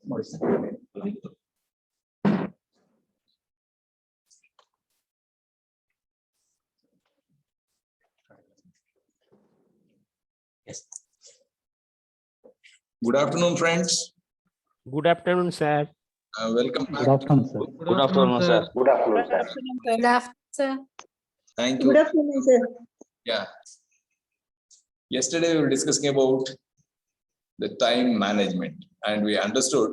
Yes. Good afternoon, friends. Good afternoon, sir. Welcome back. Good afternoon, sir. Good afternoon, sir. Good afternoon, sir. Good afternoon, sir. Thank you. Good afternoon, sir. Yeah. Yesterday we were discussing about the time management, and we understood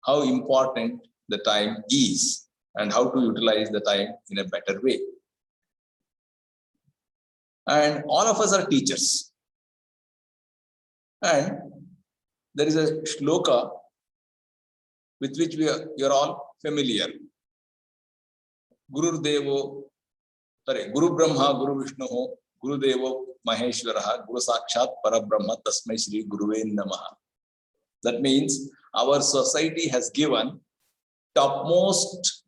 how important the time is and how to utilize the time in a better way. And all of us are teachers. And there is a shloka with which you're all familiar. Guru Brahma, Guru Vishnu, Guru Devo Maheshwaraha, Guru Sakshat Parabrahma, Tasmai Shri Guruve Namaha. That means our society has given topmost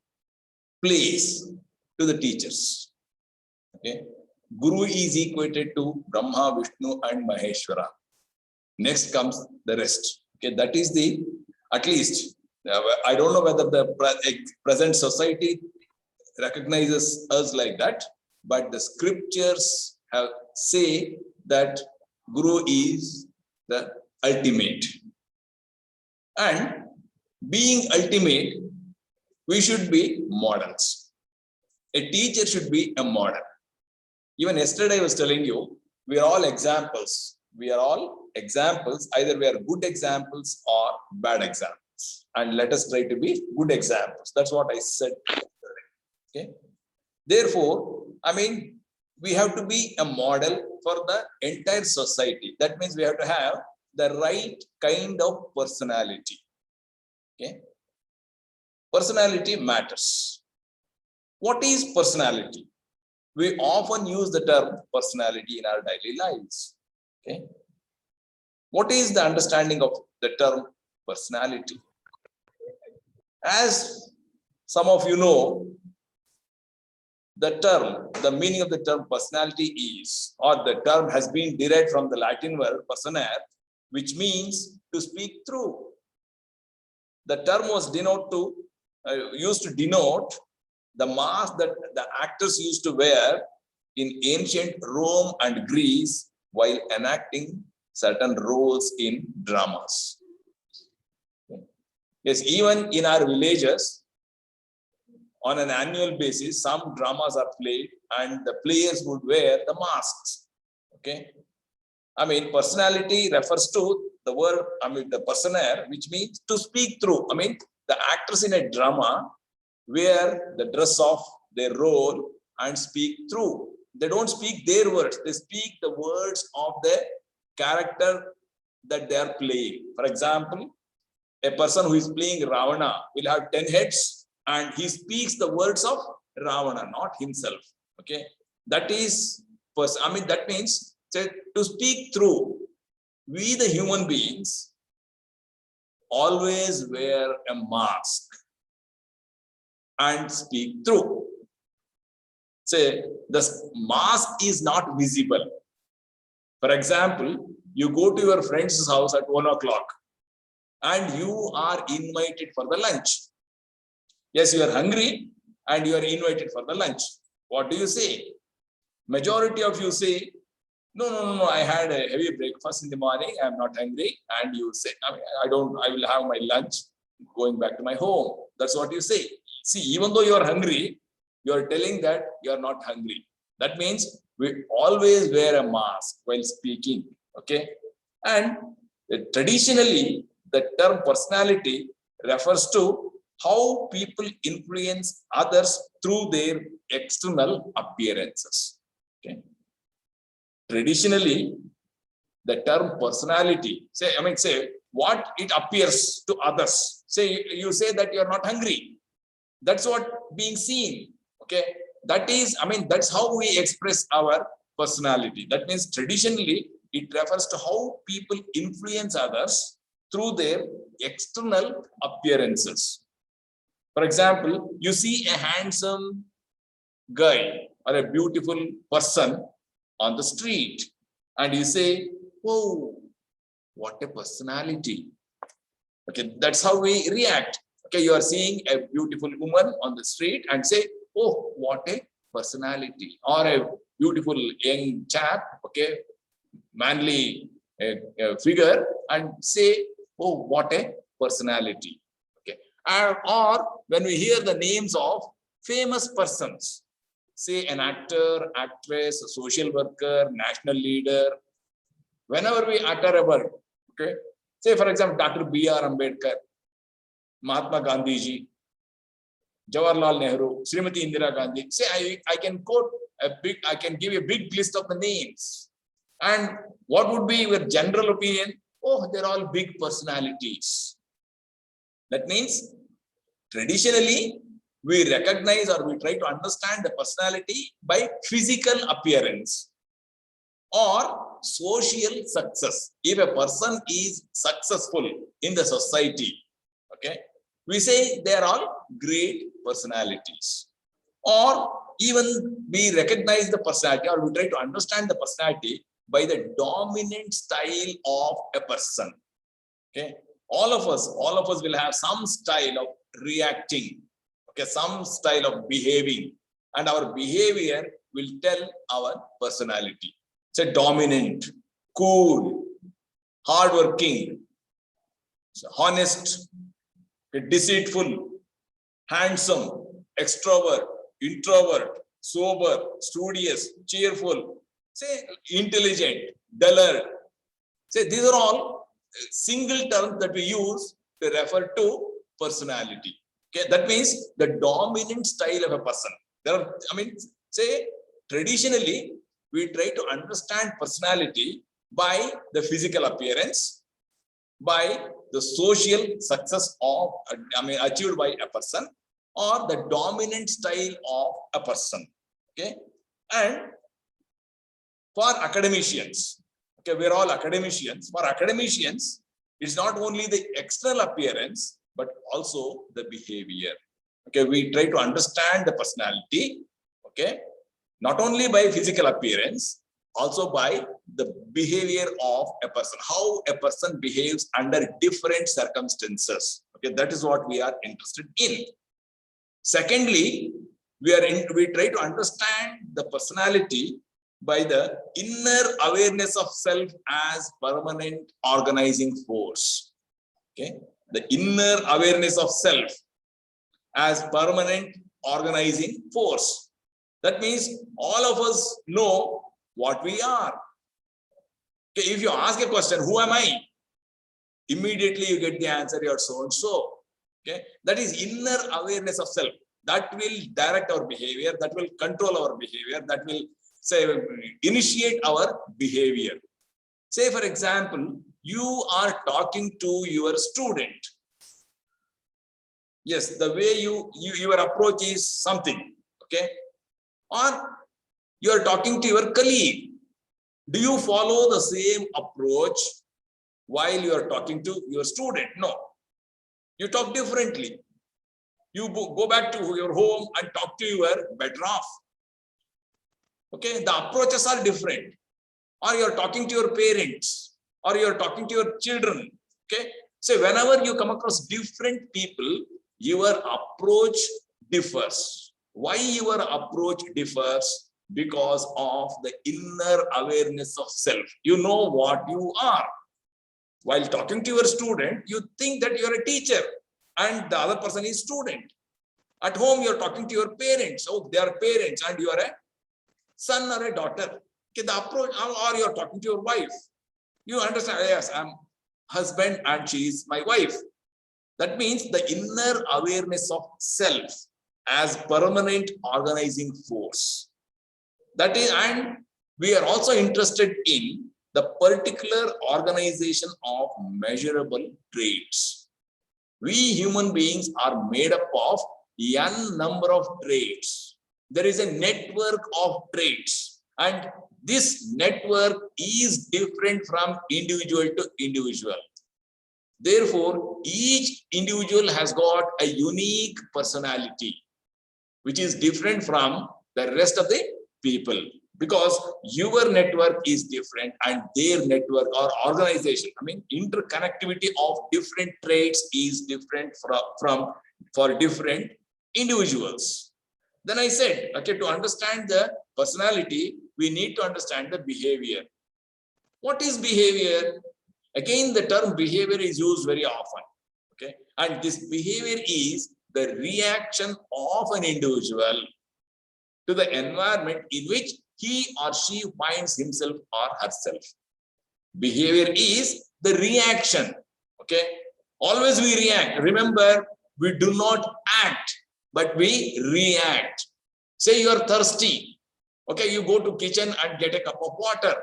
place to the teachers. Okay, Guru is equated to Brahma, Vishnu, and Maheshwara. Next comes the rest. Okay, that is the, at least, I don't know whether the present society recognizes us like that, but the scriptures have say that Guru is the ultimate. And being ultimate, we should be models. A teacher should be a model. Even yesterday I was telling you, we are all examples. We are all examples. Either we are good examples or bad examples. And let us try to be good examples. That's what I said. Okay. Therefore, I mean, we have to be a model for the entire society. That means we have to have the right kind of personality. Okay. Personality matters. What is personality? We often use the term personality in our daily lives. Okay. What is the understanding of the term personality? As some of you know, the meaning of the term personality is, or the term has been derived from the Latin word personare, which means to speak through. The term was used to denote the mask that the actors used to wear in ancient Rome and Greece while enacting certain roles in dramas. Yes, even in our villages, on an annual basis, some dramas are played and the players would wear the masks. Okay. I mean, personality refers to the word, I mean, the personaire, which means to speak through. I mean, the actors in a drama wear the dress of their role and speak through. They don't speak their words, they speak the words of the character that they are playing. For example, a person who is playing Ravana will have 10 heads and he speaks the words of Ravana, not himself. Okay, that is, I mean, that means to speak through. We, the human beings, always wear a mask and speak through. Say, the mask is not visible. For example, you go to your friend's house at 1 o'clock and you are invited for the lunch. Yes, you are hungry and you are invited for the lunch. What do you say? Majority of you say, no, I had a heavy breakfast in the morning, I am not hungry. And you say, I will have my lunch going back to my home. That's what you say. See, even though you are hungry, you are telling that you are not hungry. That means we always wear a mask while speaking. Okay. And traditionally, the term personality refers to how people influence others through their external appearances. Okay. Traditionally, the term personality, say what it appears to others. Say you say that you are not hungry. That's what being seen. Okay. That is, that's how we express our personality. That means traditionally, it refers to how people influence others through their external appearances. For example, you see a handsome guy or a beautiful person on the street and you say, oh, what a personality. Okay, that's how we react. Okay, you are seeing a beautiful woman on the street and say, oh, what a personality. Or a beautiful young chap, okay, manly figure, and say, oh, what a personality. Okay, or when we hear the names of famous persons, say an actor, actress, a social worker, national leader, whenever we utter a word, okay, say for example, Dr. B.R. Ambedkar, Mahatma Gandhi ji, Jawaharlal Nehru, Srimati Indira Gandhi. Say I can quote I can give you a big list of the names. And what would be your general opinion? Oh, they're all big personalities. That means traditionally we recognize or we try to understand the personality by physical appearance or social success. If a person is successful in the society, okay, we say they are all great personalities. Or even we recognize the personality or we try to understand the personality by the dominant style of a person. Okay, all of us will have some style of reacting, okay, some style of behaving, and our behavior will tell our personality. It's a dominant, cool, hardworking, honest, deceitful, handsome, extrovert, introvert, sober, studious, cheerful, say intelligent, dullard. Say these are all single terms that we use to refer to personality. Okay, that means the dominant style of a person. There are, say traditionally we try to understand personality by the physical appearance, by the social success of achieved by a person, or the dominant style of a person. Okay, and for academicians, okay, we're all academicians. For academicians, it's not only the external appearance but also the behavior. Okay, we try to understand the personality, okay, not only by physical appearance, also by the behavior of a person, how a person behaves under different circumstances. Okay, that is what we are interested in. Secondly, we try to understand the personality by the inner awareness of self as permanent organizing force. Okay, the inner awareness of self as permanent organizing force. That means all of us know what we are. Okay, if you ask a question, who am I? Immediately you get the answer, you're so and so. Okay, that is inner awareness of self. That will direct our behavior, that will control our behavior, that will say initiate our behavior. Say for example, you are talking to your student. Yes, the way your approach is something, okay? Or you are talking to your colleague. Do you follow the same approach while you are talking to your student? No. You talk differently. You go back to your home and talk to your better off. Okay, the approaches are different. Or you're talking to your parents, or you're talking to your children. Okay, so whenever you come across different people, your approach differs. Why your approach differs? Because of the inner awareness of self. You know what you are. While talking to your student, you think that you're a teacher and the other person is student. At home, you're talking to your parents. Oh, they are parents and you are a son or a daughter. Okay, the approach, or you're talking to your wife. You understand, yes, I'm husband and she is my wife. That means the inner awareness of self as permanent organizing force. That is, and we are also interested in the particular organization of measurable traits. We human beings are made up of n number of traits. There is a network of traits, and this network is different from individual to individual. Therefore, each individual has got a unique personality, which is different from the rest of the people. because your network is different and their network or organization, I mean, interconnectivity of different traits is different for different individuals. Then I said, okay, to understand the personality, we need to understand the behavior. What is behavior? Again, the term behavior is used very often. Okay, and this behavior is the reaction of an individual to the environment in which he or she finds himself or herself. Behavior is the reaction. Okay, always we react. Remember, we do not act, but we react. Say you are thirsty. Okay, you go to kitchen and get a cup of water.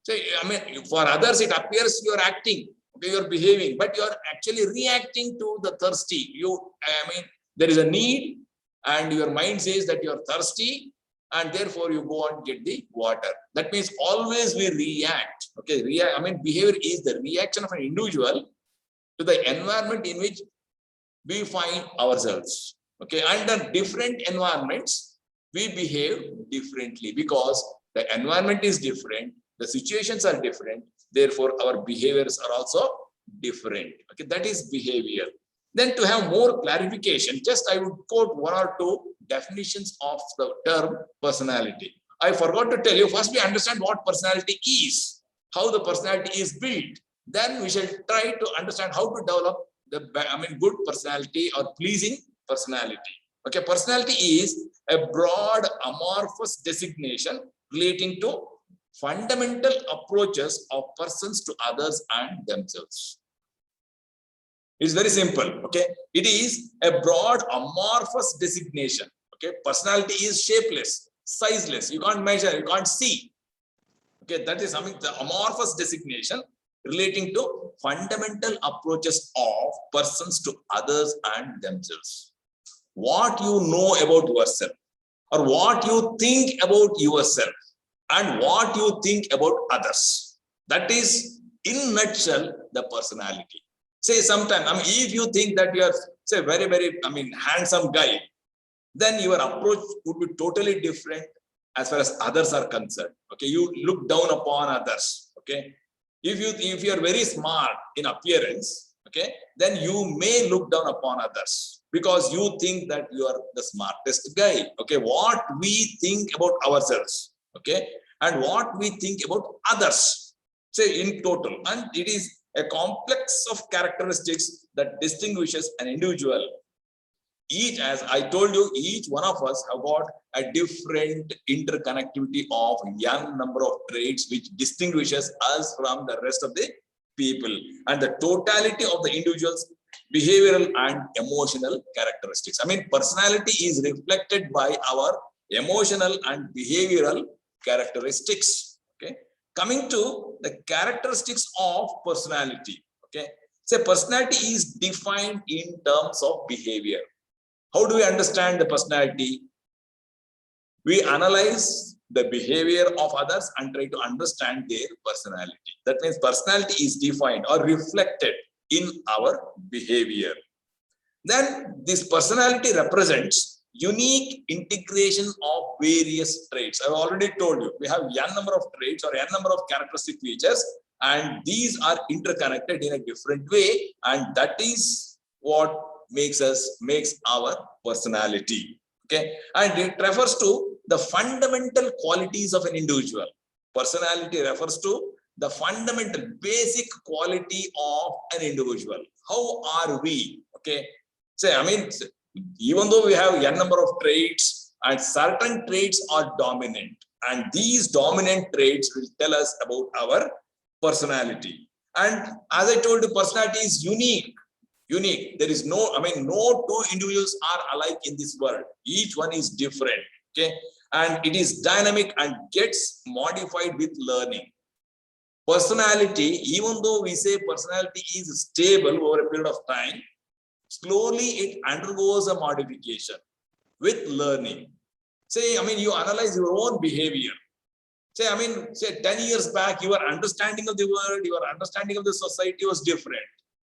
Say, I mean, for others it appears you are acting. Okay, you are behaving, but you are actually reacting to the thirsty. I mean, there is a need, and your mind says that you are thirsty, and therefore you go and get the water. That means always we react. Okay, I mean, behavior is the reaction of an individual to the environment in which we find ourselves. Okay, under different environments, we behave differently because the environment is different, the situations are different, therefore our behaviors are also different. Okay, that is behavior. Then to have more clarification, just I would quote one or two definitions of the term personality. I forgot to tell you, first we understand what personality is, how the personality is built. Then we shall try to understand how to develop the, good personality or pleasing personality. Okay, personality is a broad amorphous designation relating to fundamental approaches of persons to others and themselves. It's very simple. Okay, it is a broad amorphous designation. Okay, personality is shapeless, sizeless. You can't measure, you can't see. Okay, that is something, the amorphous designation relating to fundamental approaches of persons to others and themselves. What you know about yourself, or what you think about yourself, and what you think about others. That is, in nutshell, the personality. Say sometime, I mean, if you think that you are, say, very, handsome guy, then your approach would be totally different as far as others are concerned. Okay, you look down upon others. Okay, if you are very smart in appearance, okay, then you may look down upon others because you think that you are the smartest guy. Okay, what we think about ourselves, okay, and what we think about others, say in total, and it is a complex of characteristics that distinguishes an individual. Each, as I told you, each one of us have got a different interconnectivity of young number of traits which distinguishes us from the rest of the people, and the totality of the individual's behavioral and emotional characteristics. I mean, personality is reflected by our emotional and behavioral characteristics. Okay, coming to the characteristics of personality. Okay, so personality is defined in terms of behavior. How do we understand the personality? We analyze the behavior of others and try to understand their personality. That means personality is defined or reflected in our behavior. Then this personality represents unique integration of various traits. I've already told you, we have n number of traits or n number of characteristic features, and these are interconnected in a different way, and that is what makes our personality. Okay, and it refers to the fundamental qualities of an individual. Personality refers to the fundamental basic quality of an individual. How are we? Okay, say, I mean, even though we have n number of traits, and certain traits are dominant, and these dominant traits will tell us about our personality. And as I told you, personality is unique. There is no, no two individuals are alike in this world. Each one is different. Okay, and it is dynamic and gets modified with learning. Personality, even though we say personality is stable over a period of time, slowly it undergoes a modification with learning. Say, you analyze your own behavior. Say, say 10 years back, your understanding of the world, your understanding of the society was different.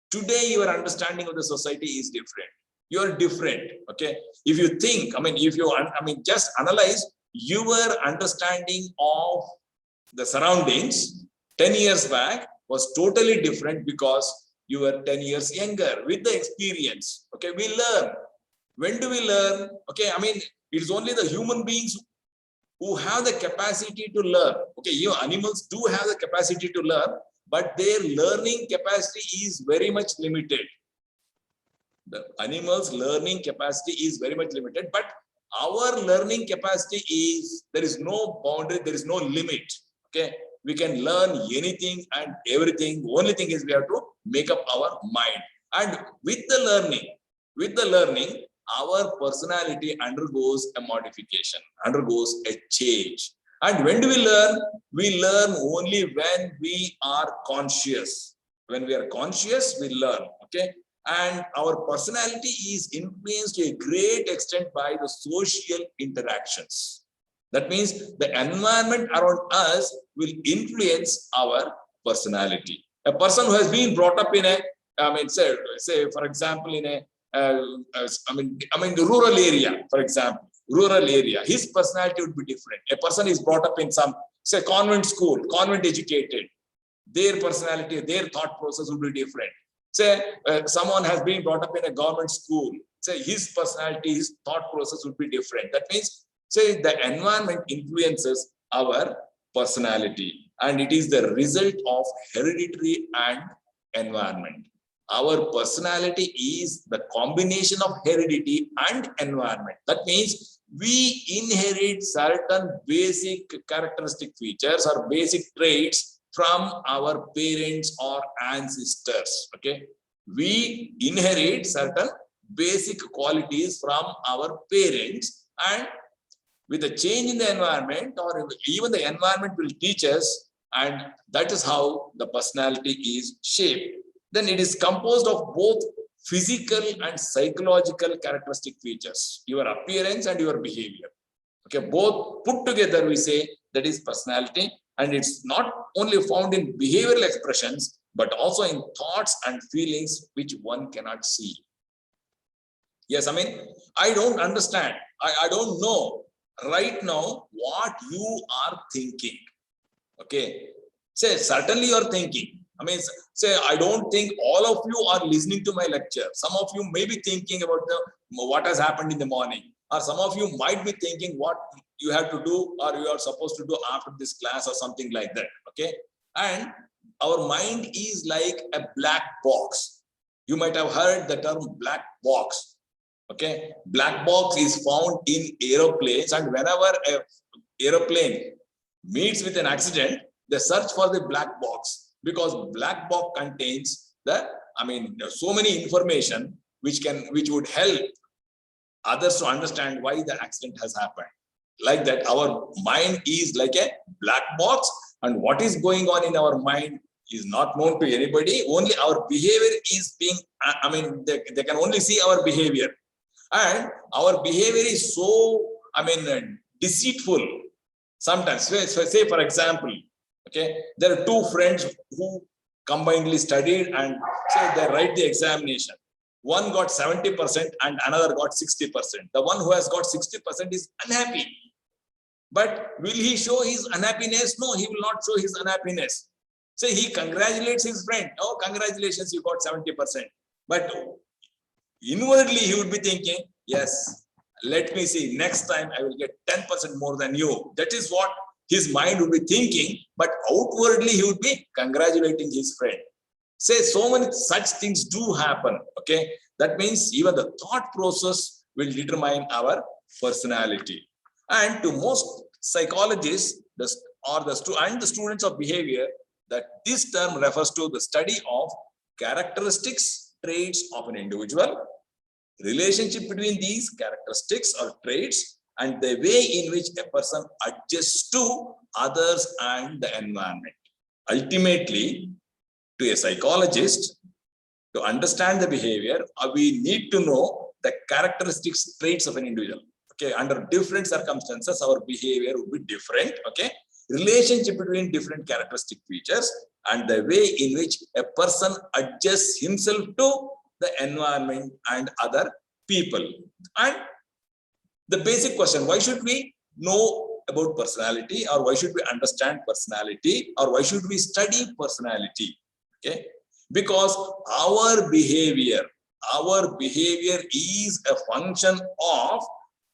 Today, your understanding of the society is different. You are different. Okay. If you think, if you, just analyze your understanding of the surroundings 10 years back was totally different because you were 10 years younger. With the experience, okay, we learn. When do we learn? Okay, I mean, it is only the human beings who have the capacity to learn. Okay, you animals do have the capacity to learn, but their learning capacity is very much limited. The animals' learning capacity is very much limited, but our learning capacity is, there is no boundary, there is no limit. Okay, we can learn anything and everything. The only thing is we have to make up our mind. And with the learning, our personality undergoes a modification, undergoes a change. And when do we learn? We learn only when we are conscious. When we are conscious, we learn. Okay. And our personality is influenced to a great extent by the social interactions. That means the environment around us will influence our personality. A person who has been brought up in a, say for example, in a, the rural area, for example, rural area, his personality would be different. A person is brought up in some, say, convent school, convent educated, their personality, their thought process would be different. Say someone has been brought up in a government school, say his personality, his thought process would be different. That means, say, the environment influences our personality, and it is the result of hereditary and environment. Our personality is the combination of heredity and environment. That means we inherit certain basic characteristic features or basic traits from our parents or ancestors. Okay, we inherit certain basic qualities from our parents, and with a change in the environment, or even the environment will teach us, and that is how the personality is shaped. Then it is composed of both physical and psychological characteristic features, your appearance and your behavior. Okay, both put together we say that is personality, and it's not only found in behavioral expressions, but also in thoughts and feelings which one cannot see. Yes, I mean, I don't understand. I don't know right now what you are thinking. Okay, say certainly you are thinking. I mean, say, I don't think all of you are listening to my lecture. Some of you may be thinking about what has happened in the morning, or some of you might be thinking what you have to do or you are supposed to do after this class or something like that. Okay, and our mind is like a black box. You might have heard the term black box. Okay, black box is found in aeroplanes, and whenever a aeroplane meets with an accident, they search for the black box, because black box contains the, so many information which would help others to understand why the accident has happened. Like that, our mind is like a black box, and what is going on in our mind is not known to anybody. Only our behavior is being, they can only see our behavior, and our behavior is so, deceitful. Sometimes, say for example, okay, there are two friends who combinedly studied, and say they write the examination. One got 70% and another got 60%. The one who has got 60% is unhappy. But will he show his unhappiness? No, he will not show his unhappiness. Say he congratulates his friend. Oh, congratulations, you got 70%. But inwardly he would be thinking, yes, let me see, next time I will get 10% more than you. That is what his mind would be thinking, but outwardly he would be congratulating his friend. Say so many such things do happen. Okay, that means even the thought process will determine our personality. And to most psychologists and the students of behavior, that this term refers to the study of characteristics, traits of an individual, relationship between these characteristics or traits, and the way in which a person adjusts to others and the environment. Ultimately, to a psychologist, to understand the behavior, we need to know the characteristics, traits of an individual. Okay, under different circumstances, our behavior would be different. Okay, relationship between different characteristic features, and the way in which a person adjusts himself to the environment and other people. And the basic question, why should we know about personality, or why should we understand personality, or why should we study personality? Okay, because our behavior is a function of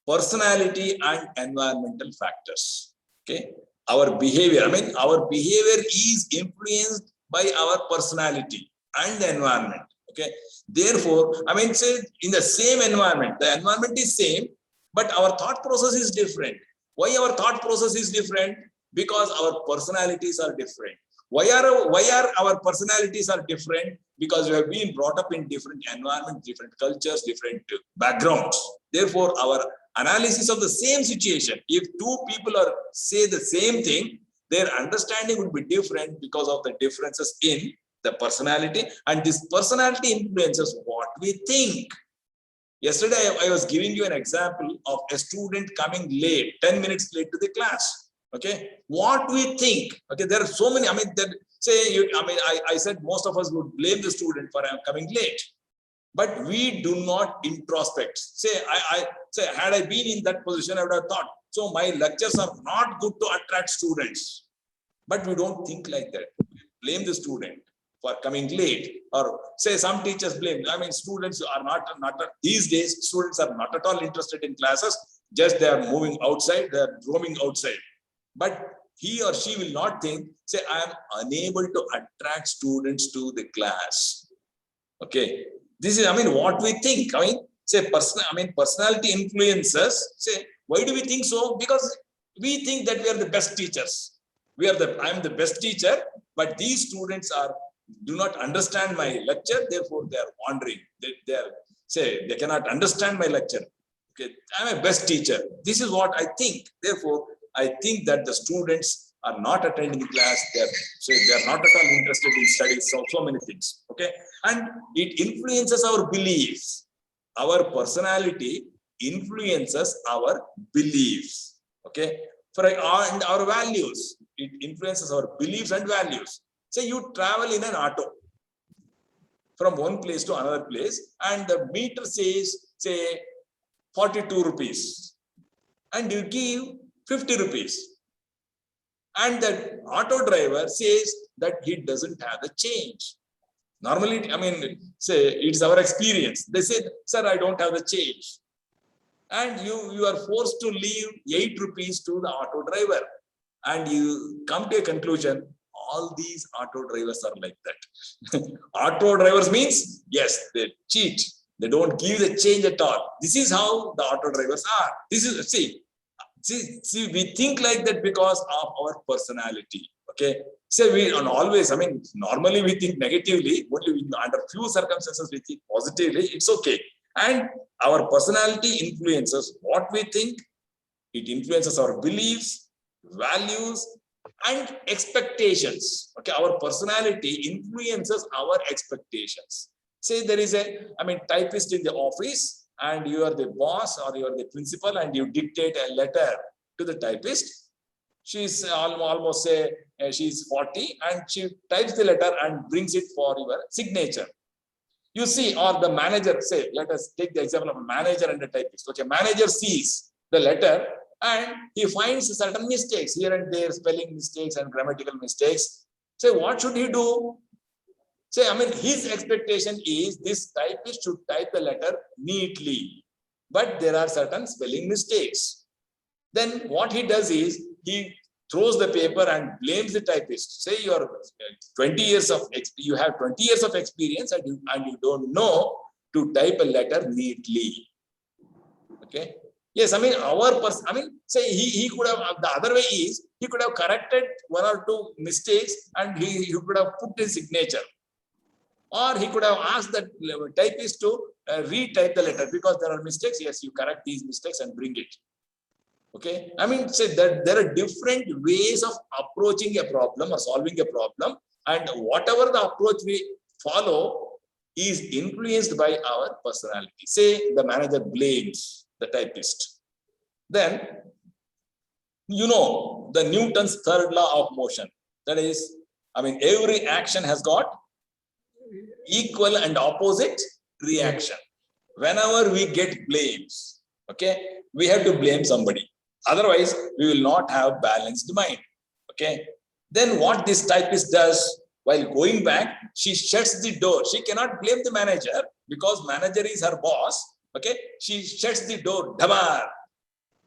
personality and environmental factors. Okay, our behavior, our behavior is influenced by our personality and the environment. Okay, therefore, say in the same environment, the environment is same, but our thought process is different. Why our thought process is different? Because our personalities are different. Why are our personalities are different? Because we have been brought up in different environments, different cultures, different backgrounds. Therefore, our analysis of the same situation, if two people are say the same thing, their understanding would be different because of the differences in the personality, and this personality influences what we think. Yesterday, I was giving you an example of a student coming late, 10 minutes late to the class. Okay, what we think. Okay, there are so many. I said most of us would blame the student for coming late, but we do not introspect. I say, had I been in that position, I would have thought, so my lectures are not good to attract students. But we don't think like that. We blame the student for coming late, or say some teachers blame. Students are not these days. Students are not at all interested in classes. Just they are moving outside. They are roaming outside. But he or she will not think. Say, I am unable to attract students to the class. Okay, this is what we think. Personality influences. Say, why do we think so? Because we think that we are the best teachers. I am the best teacher, but these students do not understand my lecture, therefore they are wandering. They cannot understand my lecture. Okay, I am a best teacher. This is what I think. Therefore, I think that the students are not attending the class. They are not at all interested in studies. So many things. Okay, and it influences our beliefs. Our personality influences our beliefs. Okay, and our values. It influences our beliefs and values. Say you travel in an auto from one place to another place, and the meter says, say, 42 rupees, and you give 50 rupees. And the auto driver says that he doesn't have the change. Normally, say it's our experience. They say, sir, I don't have the change. And you are forced to leave 8 rupees to the auto driver. And you come to a conclusion, all these auto drivers are like that. Auto drivers means, yes, they cheat. They don't give the change at all. This is how the auto drivers are. This is, see, we think like that because of our personality. Okay. So normally we think negatively, only under few circumstances we think positively, it's okay. And our personality influences what we think. It influences our beliefs, values, and expectations. Okay, our personality influences our expectations. Say there is a typist in the office, and you are the boss or you are the principal, and you dictate a letter to the typist. She's almost say she's 40, and she types the letter and brings it for your signature. You see, or the manager, say, let us take the example of a manager and a typist. Okay, manager sees the letter and he finds certain mistakes here and there, spelling mistakes and grammatical mistakes. Say, what should he do? Say, his expectation is this typist should type the letter neatly, but there are certain spelling mistakes. Then what he does is he throws the paper and blames the typist. Say you have 20 years of experience and you don't know to type a letter neatly. Okay. Yes, say he could have, the other way is he could have corrected 1 or 2 mistakes and he could have put his signature. Or he could have asked the typist to retype the letter because there are mistakes. Yes, you correct these mistakes and bring it. Okay, say that there are different ways of approaching a problem or solving a problem, and whatever the approach we follow is influenced by our personality. Say the manager blames the typist. Then, the Newton's third law of motion. That is, every action has got equal and opposite reaction. Whenever we get blames, okay, we have to blame somebody. Otherwise, we will not have balanced mind. Okay. Then what this typist does, while going back, she shuts the door. She cannot blame the manager because manager is her boss. Okay. She shuts the door. Damar.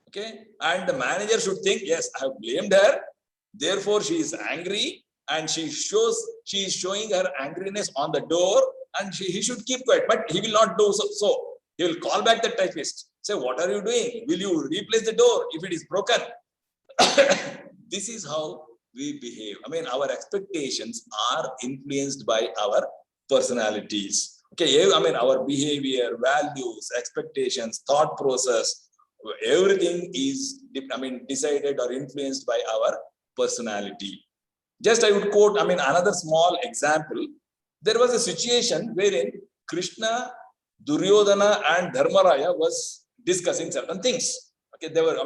Okay. And the manager should think, yes, I have blamed her. Therefore, she is angry and she is showing her angriness on the door, and he should keep quiet, but he will not do so. He will call back the typist. Say, what are you doing? Will you replace the door if it is broken? This is how we behave. I mean, our expectations are influenced by our personalities. Okay, I mean, our behavior, values, expectations, thought process, everything is, decided or influenced by our personality. Just I would quote, another small example. There was a situation wherein Krishna, Duryodhana, and Dharmaraya was discussing certain things. Okay, they were,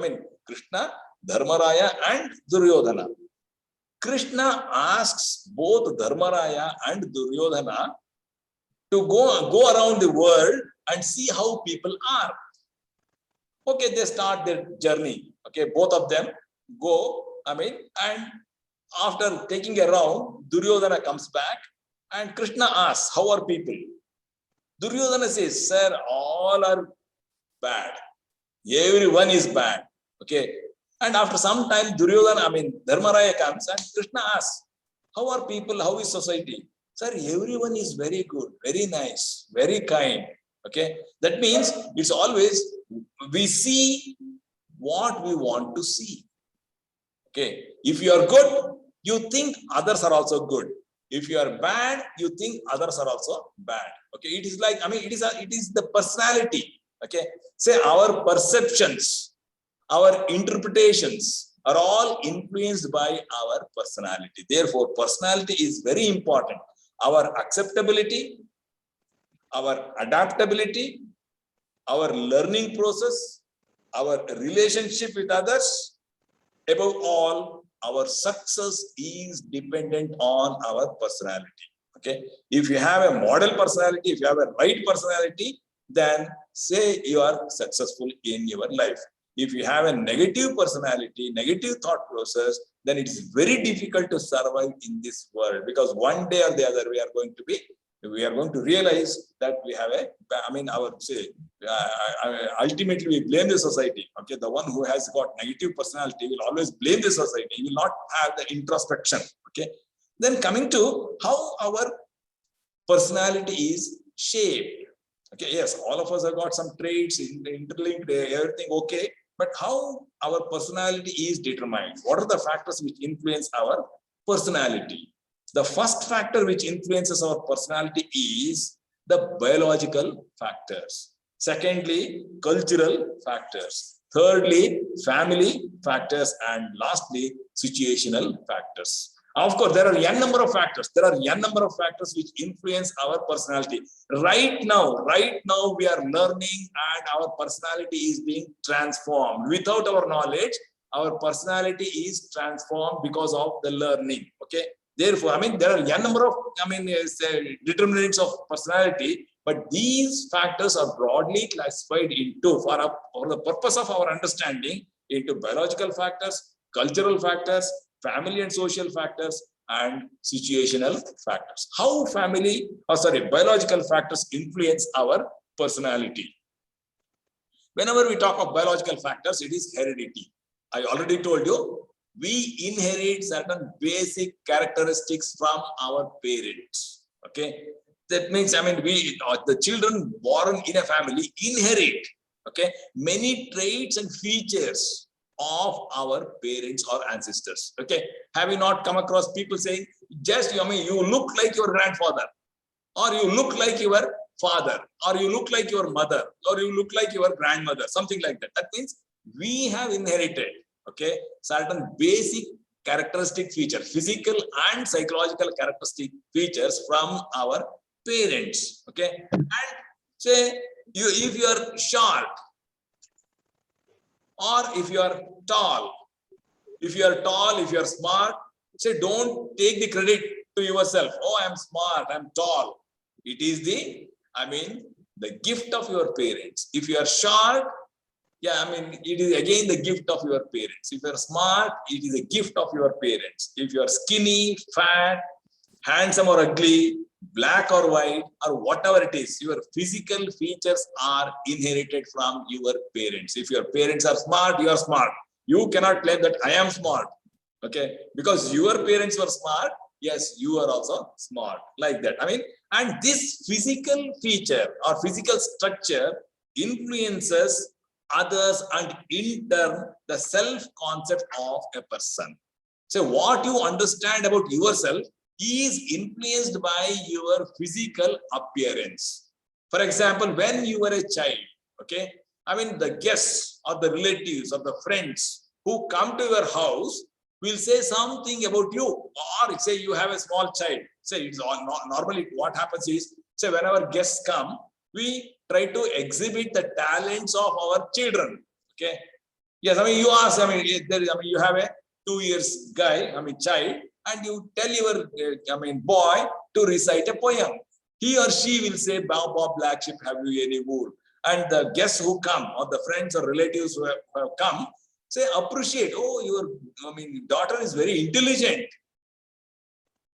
Krishna, Dharmaraya, and Duryodhana. Krishna asks both Dharmaraya and Duryodhana to go around the world and see how people are. Okay, they start their journey. Okay, both of them go, and after taking a round, Duryodhana comes back and Krishna asks, how are people? Duryodhana says, sir, all are bad. Everyone is bad. Okay. And after some time, Dharmaraya comes and Krishna asks, how are people? How is society? Sir, everyone is very good, very nice, very kind. Okay. That means it's always, we see what we want to see. Okay. If you are good, you think others are also good. If you are bad, you think others are also bad. Okay. It is like, it is the personality. Okay. Say our perceptions, our interpretations are all influenced by our personality. Therefore, personality is very important. Our acceptability, our adaptability, our learning process, our relationship with others, above all, our success is dependent on our personality. Okay. If you have a model personality, if you have a right personality, then say you are successful in your life. If you have a negative personality, negative thought process, then it is very difficult to survive in this world, because one day or the other we are going to realize that we have ultimately we blame the society. Okay, the one who has got negative personality will always blame the society. He will not have the introspection. Okay, then coming to how our personality is shaped. Okay, yes, all of us have got some traits interlinked, everything okay, but how our personality is determined? What are the factors which influence our personality? The first factor which influences our personality is the biological factors. Secondly, cultural factors. Thirdly, family factors. And lastly, situational factors. Of course, there are n number of factors. There are n number of factors which influence our personality. Right now, we are learning and our personality is being transformed. Without our knowledge, our personality is transformed because of the learning. Okay. Therefore, there are n number of determinants of personality, but these factors are broadly classified into, for the purpose of our understanding, into biological factors, cultural factors, family and social factors, and situational factors. How biological factors influence our personality? Whenever we talk of biological factors, it is heredity. I already told you, we inherit certain basic characteristics from our parents. Okay, that means the children born in a family inherit many traits and features of our parents or ancestors. Okay, have you not come across people saying, just you look like your grandfather, or you look like your father, or you look like your mother, or you look like your grandmother, something like that. That means we have inherited certain basic characteristic features, physical and psychological characteristic features from our parents. Okay, and say if you are short, or if you are tall, if you are smart, say don't take the credit to yourself. Oh, I am smart, I am tall. It is the gift of your parents. If you are short, Yeah, I mean, it is again the gift of your parents. If you're smart, it is a gift of your parents. If you're skinny, fat, handsome or ugly, black or white, or whatever it is, your physical features are inherited from your parents. If your parents are smart, you are smart. You cannot claim that I am smart. Okay, because your parents were smart, yes, you are also smart, like that. I mean, and this physical feature or physical structure influences others and in turn the self-concept of a person. So what you understand about yourself is influenced by your physical appearance. For example, when you were a child, okay, I mean, the guests or the relatives or the friends who come to your house will say something about you, or say you have a small child. Say it's all normally what happens is, say whenever guests come, we try to exhibit the talents of our children. Okay. Yes, I mean, you ask, I mean, you have a 2 years guy, I mean, child, and you tell your, boy to recite a poem. He or she will say, "Bow, bow, black sheep, have you any wool?" And the guests who come, or the friends or relatives who have come, say, appreciate, oh, your, daughter is very intelligent.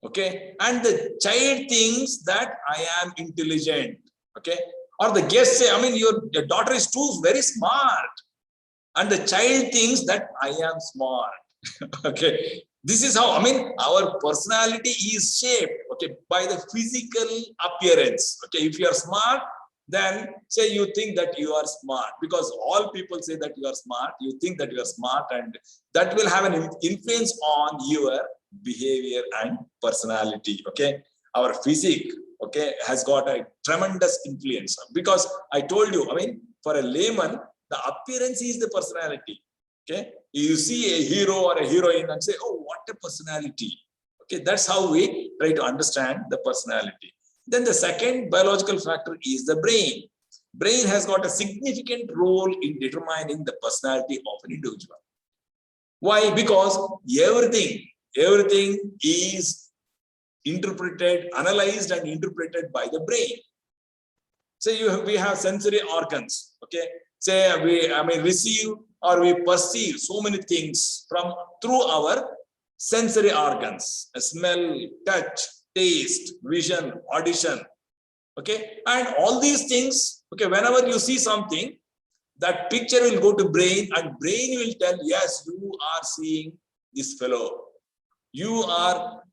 Okay. And the child thinks that I am intelligent. Okay. Or the guests say, your daughter is too very smart. And the child thinks that I am smart. Okay. This is how, our personality is shaped, okay, by the physical appearance. Okay. If you are smart, then say you think that you are smart, because all people say that you are smart, you think that you are smart, and that will have an influence on your behavior and personality. Okay. Our physique, okay, has got a tremendous influence, because I told you, for a layman, the appearance is the personality. Okay. You see a hero or a heroine and say, oh, what a personality. Okay. That's how we try to understand the personality. Then the second biological factor is the brain. Brain has got a significant role in determining the personality of an individual. Why? Because everything is interpreted, analyzed and interpreted by the brain. So we have sensory organs. Okay. Say we receive or we perceive so many things through our sensory organs: smell, touch, taste, vision, audition. Okay. And all these things, okay, whenever you see something, that picture will go to brain, and brain will tell, yes, you are seeing this fellow. You are,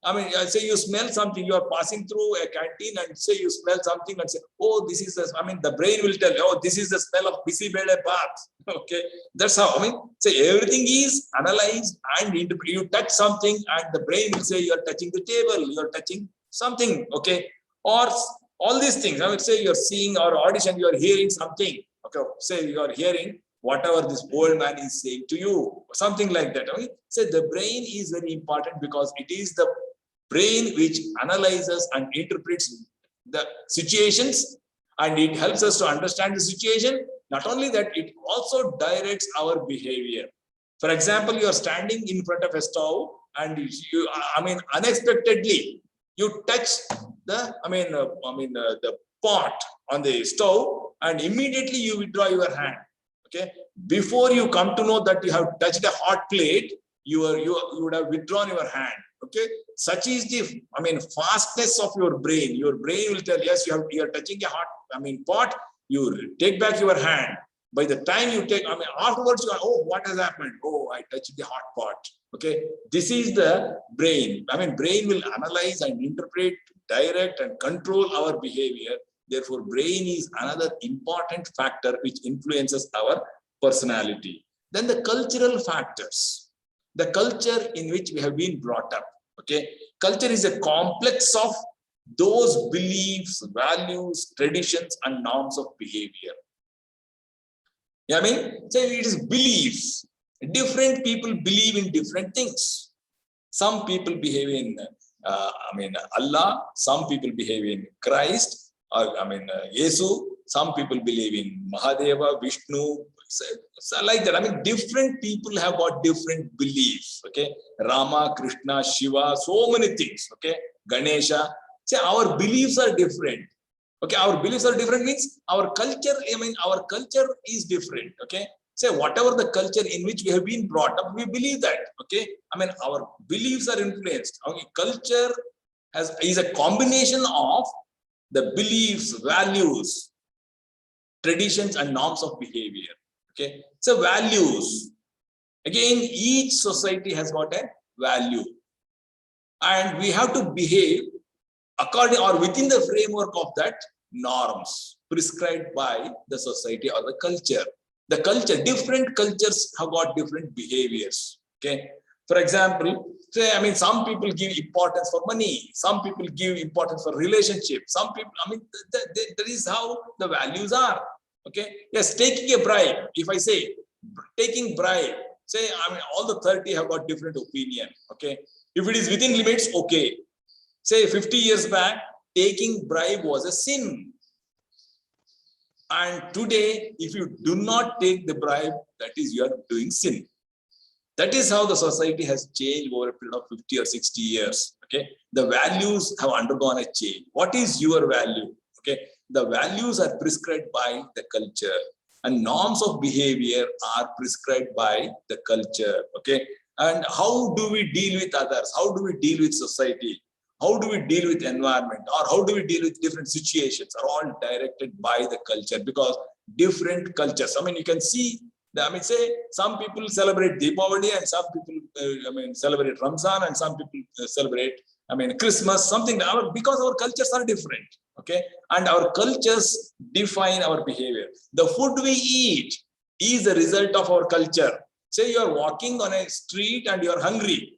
say you smell something, you are passing through a canteen and say you smell something and say, oh, this is the brain will tell, oh, this is the smell of busy bed bath. Okay. That's how, say everything is analyzed and you touch something and the brain will say you are touching the table, you are touching something. Okay. Or all these things, I would say you're seeing or audition, you are hearing something. Okay. Say you are hearing whatever this old man is saying to you, something like that. So the brain is very important, because it is the brain which analyzes and interprets the situations, and it helps us to understand the situation. Not only that, it also directs our behavior. For example, you are standing in front of a stove and you, unexpectedly you touch the, the pot on the stove, and immediately you withdraw your hand. Okay. Before you come to know that you have touched a hot plate, you would have withdrawn your hand. Okay. Such is the, fastness of your brain. Your brain will tell, yes, you are touching a hot, pot. You take back your hand. By the time you take, afterwards you are, oh, what has happened? Oh, I touched the hot pot. Okay. This is the brain. Brain will analyze and interpret, direct and control our behavior. Therefore, brain is another important factor which influences our personality. Then the cultural factors, the culture in which we have been brought up. Okay. Culture is a complex of those beliefs, values, traditions, and norms of behavior. Yeah, so it is beliefs. Different people believe in different things. Some people behave in, Allah. Some people behave in Christ. Yesu. Some people believe in Mahadeva, Vishnu, so like that. Different people have got different beliefs. Okay, Rama, Krishna, Shiva, so many things. Okay, Ganesha. See, our beliefs are different. Okay, our beliefs are different means our culture. Our culture is different. Okay, say whatever the culture in which we have been brought up, we believe that. Okay, I mean our beliefs are influenced. Okay, culture is a combination of the beliefs, values, traditions, and norms of behavior. Okay, so values. Again, each society has got a value, and we have to behave according or within the framework of that norms prescribed by the society or the culture. The culture, different cultures have got different behaviors. Okay, for example, say, I mean, some people give importance for money, some people give importance for relationship, some people, I mean, that is how the values are. Okay, yes, taking a bribe. If I say taking bribe, say, I mean, all the 30 have got different opinion. Okay, if it is within limits, okay. Say 50 years back, taking bribe was a sin. And today, if you do not take the bribe, that is, you are doing sin. That is how the society has changed over a period of 50 or 60 years. Okay, the values have undergone a change. What is your value? Okay, the values are prescribed by the culture, and norms of behavior are prescribed by the culture. Okay, and how do we deal with others? How do we deal with society? How do we deal with environment, or how do we deal with different situations are all directed by the culture, because different cultures. I mean, you can see, I mean, say some people celebrate Deepavali and some people, I mean, celebrate Ramzan and some people celebrate, I mean, Christmas, something, because our cultures are different. Okay, and our cultures define our behavior. The food we eat is the result of our culture. Say you are walking on a street and you are hungry.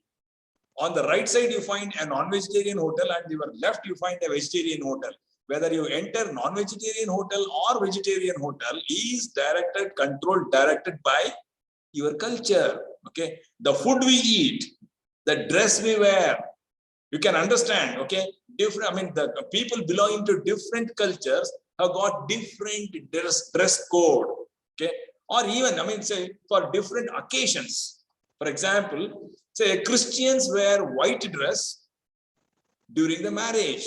On the right side, you find a non-vegetarian hotel, and on your left, you find a vegetarian hotel. Whether you enter non-vegetarian hotel or vegetarian hotel is controlled, directed by your culture. Okay, the food we eat, the dress we wear, you can understand. Okay, different. I mean, the people belonging to different cultures have got different dress code. Okay, or even, I mean, say for different occasions. For example, say Christians wear white dress during the marriage.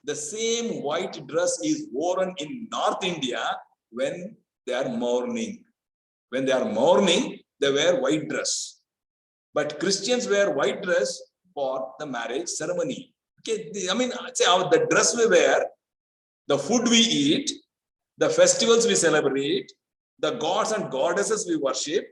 The same white dress is worn in North India when they are mourning. When they are mourning, they wear white dress. But Christians wear white dress for the marriage ceremony. Okay, I mean, say the dress we wear, the food we eat, the festivals we celebrate, the gods and goddesses we worship,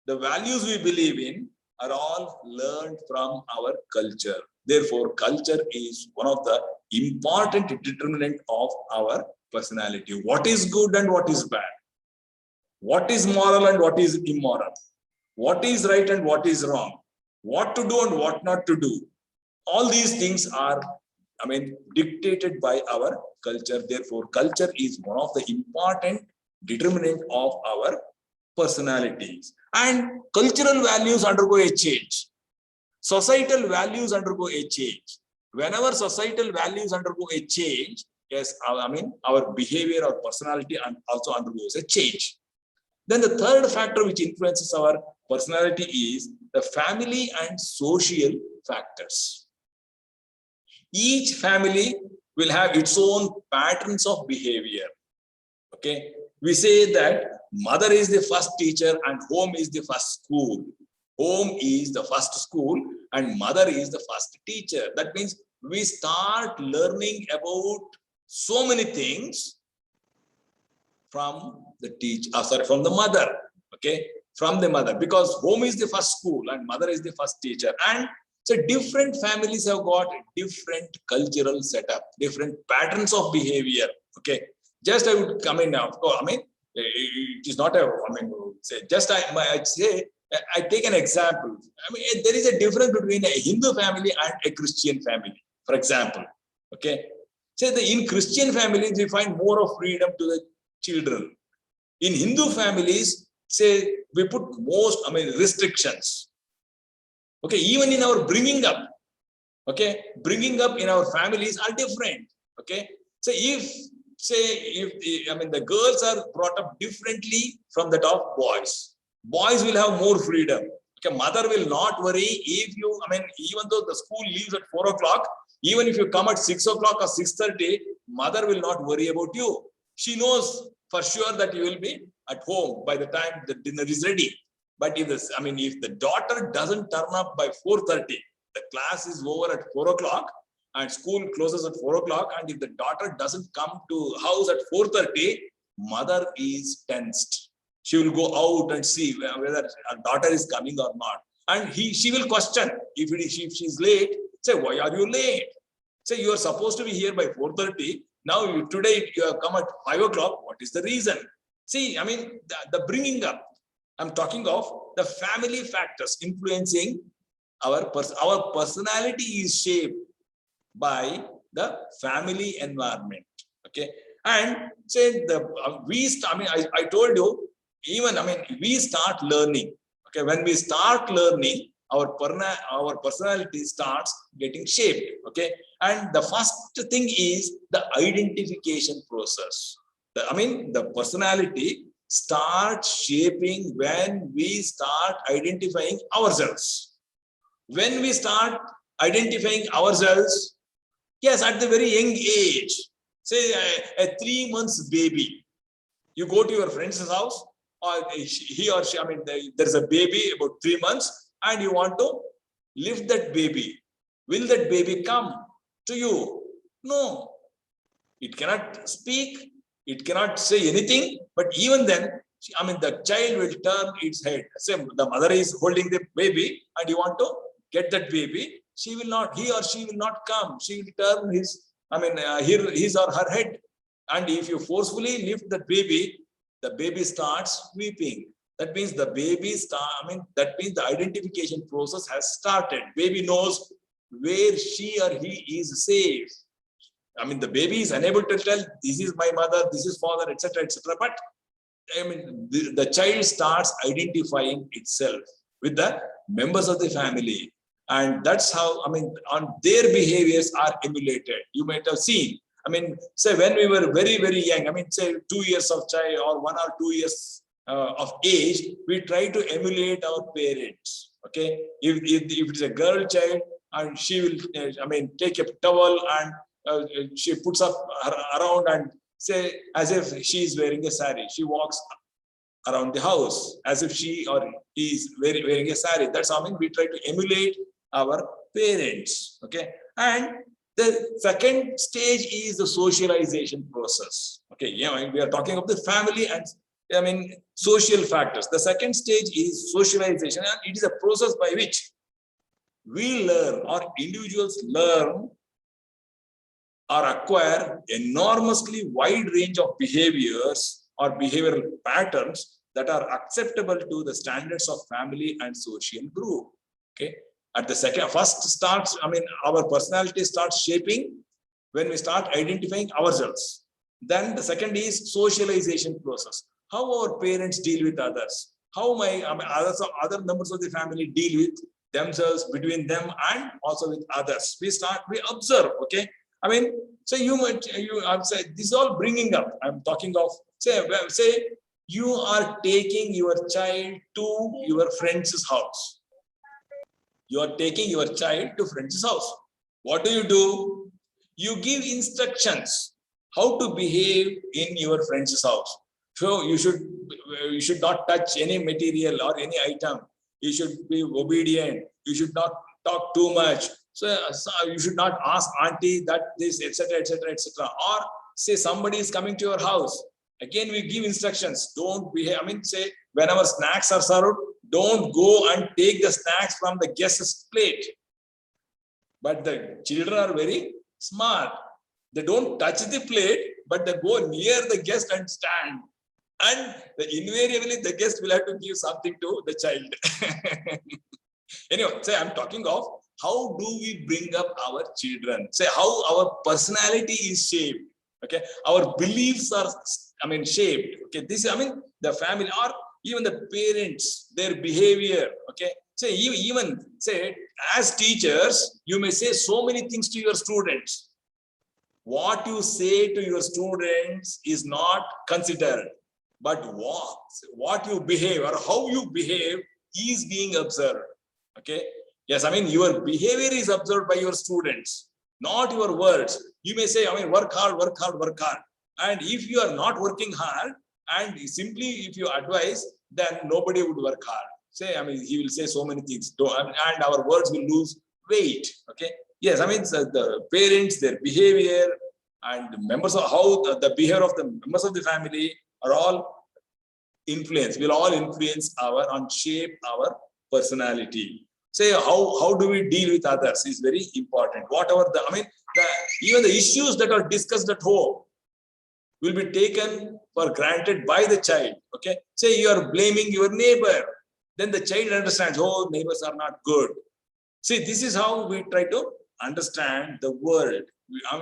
the values we believe in are all learned from our culture. Therefore, culture is one of the important determinant of our personality. What is good and what is bad? What is moral and what is immoral? What is right and what is wrong? What to do and what not to do? All these things are, I mean, dictated by our culture. Therefore, culture is one of the important determinant of our personalities. And cultural values undergo a change. Societal values undergo a change. Whenever societal values undergo a change, yes, I mean, our behavior or personality also undergoes a change. Then the third factor which influences our personality is the family and social factors. Each family will have its own patterns of behavior. Okay, we say that mother is the first teacher and home is the first school. Home is the first school and mother is the first teacher. That means we start learning about so many things from the from the mother. Okay, from the mother, because home is the first school and mother is the first teacher. And so different families have got different cultural setup, different patterns of behavior. Okay, just I would come in now. Of course, I mean, it is not a, I mean, say, just I'd say, I take an example. I mean, there is a difference between a Hindu family and a Christian family, for example. Okay, say in Christian families, we find more of freedom to the children. In Hindu families, say we put most, I mean, restrictions. Okay, even in our bringing up, okay, bringing up in our families are different. Okay, so if I mean, the girls are brought up differently from that of boys. Boys will have more freedom. Okay, mother will not worry if you, I mean, even though the school leaves at 4 o'clock, even if you come at 6 o'clock or 6:30, mother will not worry about you. She knows for sure that you will be at home by the time the dinner is ready. But if this, I mean, if the daughter doesn't turn up by 4:30, the class is over at 4 o'clock and school closes at 4 o'clock. And if the daughter doesn't come to house at 4:30, mother is tensed. She will go out and see whether her daughter is coming or not. And she will question if she's late. Say, why are you late? Say, you are supposed to be here by 4:30. Now today you have come at 5 o'clock. What is the reason? See, I mean, the bringing up. I'm talking of the family factors influencing our personality is shaped by the family environment. Okay, and say I told you, even we start learning. Okay, when we start learning, our personality starts getting shaped. Okay, and the first thing is the identification process. The personality starts shaping when we start identifying ourselves. When we start identifying ourselves, yes, at the very young age, say a 3 months baby, you go to your friend's house, or he or she, there's a baby about 3 months, and you want to lift that baby. Will that baby come to you? No. It cannot speak. It cannot say anything. But even then, the child will turn its head. Say the mother is holding the baby, and you want to get that baby. He or she will not come. She will turn his or her head. And if you forcefully lift the baby starts weeping. That means the that means the identification process has started. Baby knows where she or he is safe. The baby is unable to tell, this is my mother, this is father, etc., etc. But the child starts identifying itself with the members of the family. And that's how, on their behaviors are emulated. You might have seen, say when we were very, very young, say 2 years of child or 1 or 2 years of age, we try to emulate our parents. Okay, if it's a girl child, and she will, take a towel and she puts up around and say as if she is wearing a sari. She walks around the house as if she or he is wearing a sari. That's how we try to emulate our parents. Okay, and the second stage is the socialization process. Okay, we are talking of the family and social factors. The second stage is socialization, and it is a process by which we learn, or individuals learn or acquire enormously wide range of behaviors or behavioral patterns that are acceptable to the standards of family and social group. Okay, at the first starts, our personality starts shaping when we start identifying ourselves. Then the second is socialization process. How our parents deal with others, how other members of the family deal with themselves, between them and also with others. We observe. Okay, so I'm saying this is all bringing up. I'm talking of say you are taking your child to your friend's house. You are taking your child to friend's house. What do? You give instructions how to behave in your friend's house. So you should not touch any material or any item. You should be obedient. You should not talk too much. So you should not ask auntie that this, etc., etc., etc. Or say somebody is coming to your house. Again, we give instructions. Don't behave. Say whenever snacks are served, don't go and take the snacks from the guest's plate. But the children are very smart. They don't touch the plate, but they go near the guest and stand. And invariably, the guest will have to give something to the child. Anyway, say I'm talking of how do we bring up our children? Say how our personality is shaped. Okay, our beliefs are shaped. Okay, this the family or even the parents, their behavior. Okay, say even say as teachers, you may say so many things to your students. What you say to your students is not considered, but what you behave or how you behave is being observed. Okay, yes, your behavior is observed by your students, not your words. You may say, work hard, work hard, work hard. And if you are not working hard, and simply if you advise, then nobody would work hard. Say, I mean, he will say so many things, and our words will lose weight. Okay. Yes, I mean, the parents, their behavior, and members of how the behavior of the members of the family are all will all influence and shape our personality. Say, how do we deal with others is very important. Whatever even the issues that are discussed at home will be taken for granted by the child. Okay. Say you are blaming your neighbor, then the child understands, oh, neighbors are not good. See, this is how we try to understand the world.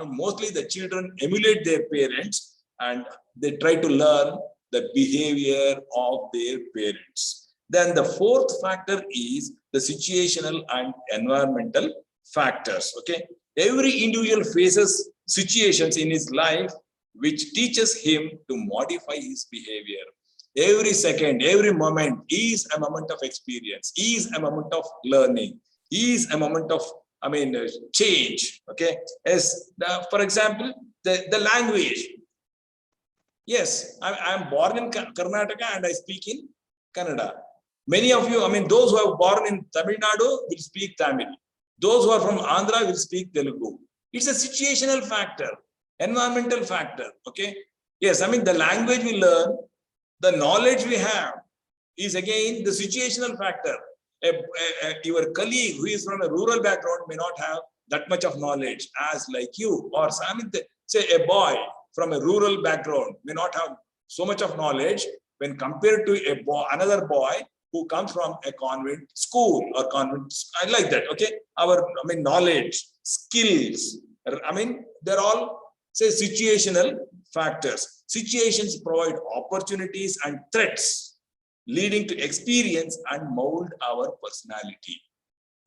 Mostly the children emulate their parents and they try to learn the behavior of their parents. Then the fourth factor is the situational and environmental factors. Okay. Every individual faces situations in his life which teaches him to modify his behavior. Every second, every moment is a moment of experience, is a moment of learning, is a moment of change. Okay. As for example, the language. Yes, I am born in Karnataka and I speak in Kannada. Many of you, those who are born in Tamil Nadu will speak Tamil. Those who are from Andhra will speak Telugu. It's a situational factor, environmental factor. Okay. Yes, the language we learn, the knowledge we have is again the situational factor. Your colleague who is from a rural background may not have that much of knowledge as like you, or say a boy from a rural background may not have so much of knowledge when compared to another boy who comes from a convent school or convent. I like that. Okay, knowledge, skills. They're all say situational factors. Situations provide opportunities and threats, leading to experience and mold our personality.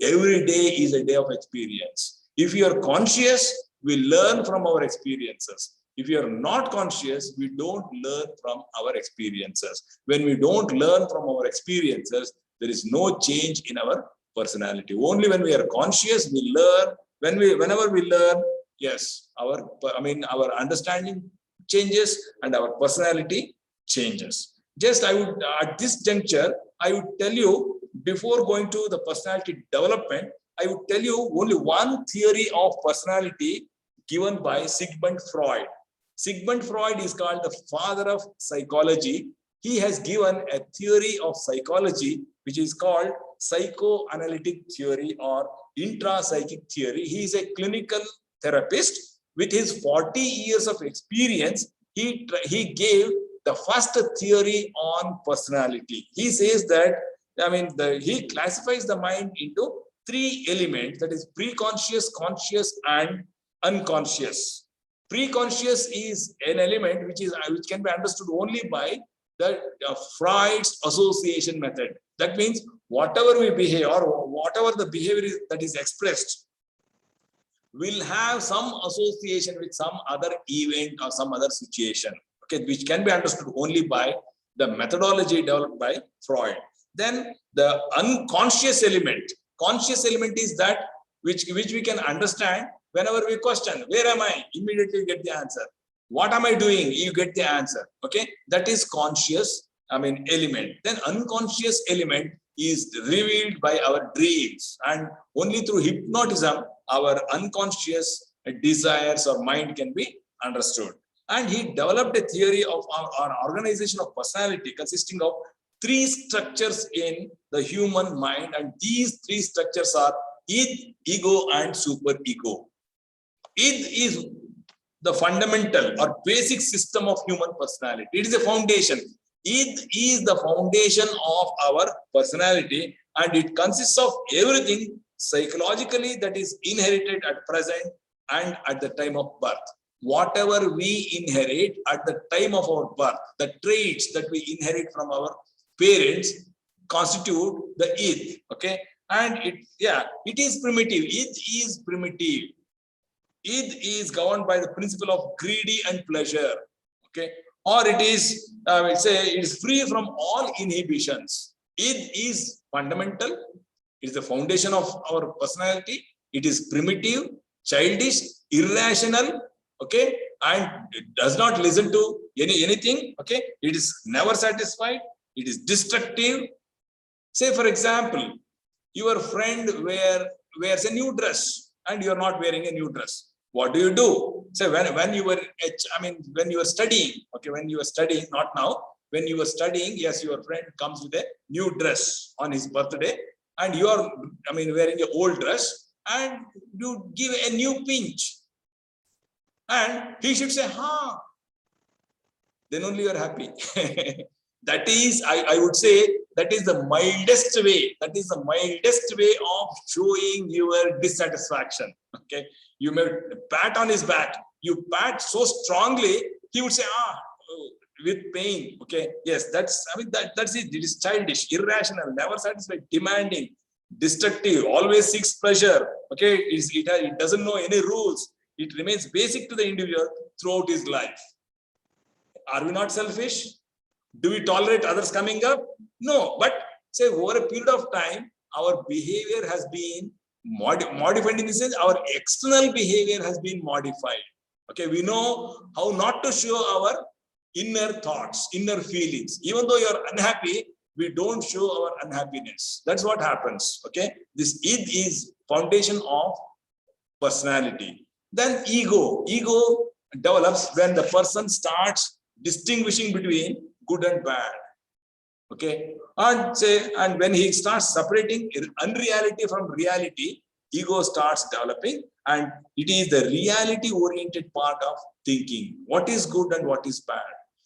Every day is a day of experience. If you are conscious, we learn from our experiences. If you are not conscious, we don't learn from our experiences. When we don't learn from our experiences, there is no change in our personality. Only when we are conscious, we learn. Whenever we learn, yes, our understanding changes and our personality changes. Just at this juncture, I would tell you, before going to the personality development, I would tell you only one theory of personality given by Sigmund Freud. Sigmund Freud is called the father of psychology. He has given a theory of psychology which is called psychoanalytic theory or intrapsychic theory. He is a clinical therapist. With his 40 years of experience, he gave the first theory on personality. He says that, he classifies the mind into three elements, that is preconscious, conscious, and unconscious. Preconscious is an element which can be understood only by the Freud's association method. That means whatever we behave or whatever the behavior that is expressed will have some association with some other event or some other situation. Okay, which can be understood only by the methodology developed by Freud. Then the unconscious element. Conscious element is that which we can understand whenever we question, where am I? Immediately you get the answer. What am I doing? You get the answer. Okay, that is conscious element. Then unconscious element is revealed by our dreams, and only through hypnotism our unconscious desires or mind can be understood. And he developed a theory of our organization of personality consisting of three structures in the human mind, and these three structures are id, ego, and superego. Id is the fundamental or basic system of human personality. It is a foundation. Id is the foundation of our personality, and it consists of everything psychologically that is inherited at present and at the time of birth. Whatever we inherit at the time of our birth, the traits that we inherit from our parents constitute the id. Okay, and it is primitive. Id is primitive. Id is governed by the principle of greedy and pleasure. Okay, or it is it is free from all inhibitions. Id is fundamental. It is the foundation of our personality. It is primitive, childish, irrational, okay, and it does not listen to anything, okay. It is never satisfied. It is destructive. Say, for example, your friend wears a new dress and you are not wearing a new dress. What do? Say, when you were, when you were studying, okay, when you were studying, not now, when you were studying, yes, your friend comes with a new dress on his birthday, and you are, wearing an old dress, and you give a new pinch, and he should say, "Ha." Then only you are happy. That is, I would say, that is the mildest way. That is the mildest way of showing your dissatisfaction. Okay, you may pat on his back. You pat so strongly, he would say, with pain. Okay, yes, that's that's it. It is childish, irrational, never satisfied, demanding, destructive, always seeks pleasure. Okay, it doesn't know any rules. It remains basic to the individual throughout his life. Are we not selfish? Do we tolerate others coming up? No, but say over a period of time, our behavior has been modified in the sense our external behavior has been modified. Okay, we know how not to show our inner thoughts, inner feelings. Even though you're unhappy, we don't show our unhappiness. That's what happens. Okay, this id is foundation of personality. Then ego develops when the person starts distinguishing between good and bad. Okay, and when he starts separating unreality from reality, ego starts developing, and it is the reality oriented part of thinking. What is good and what is bad?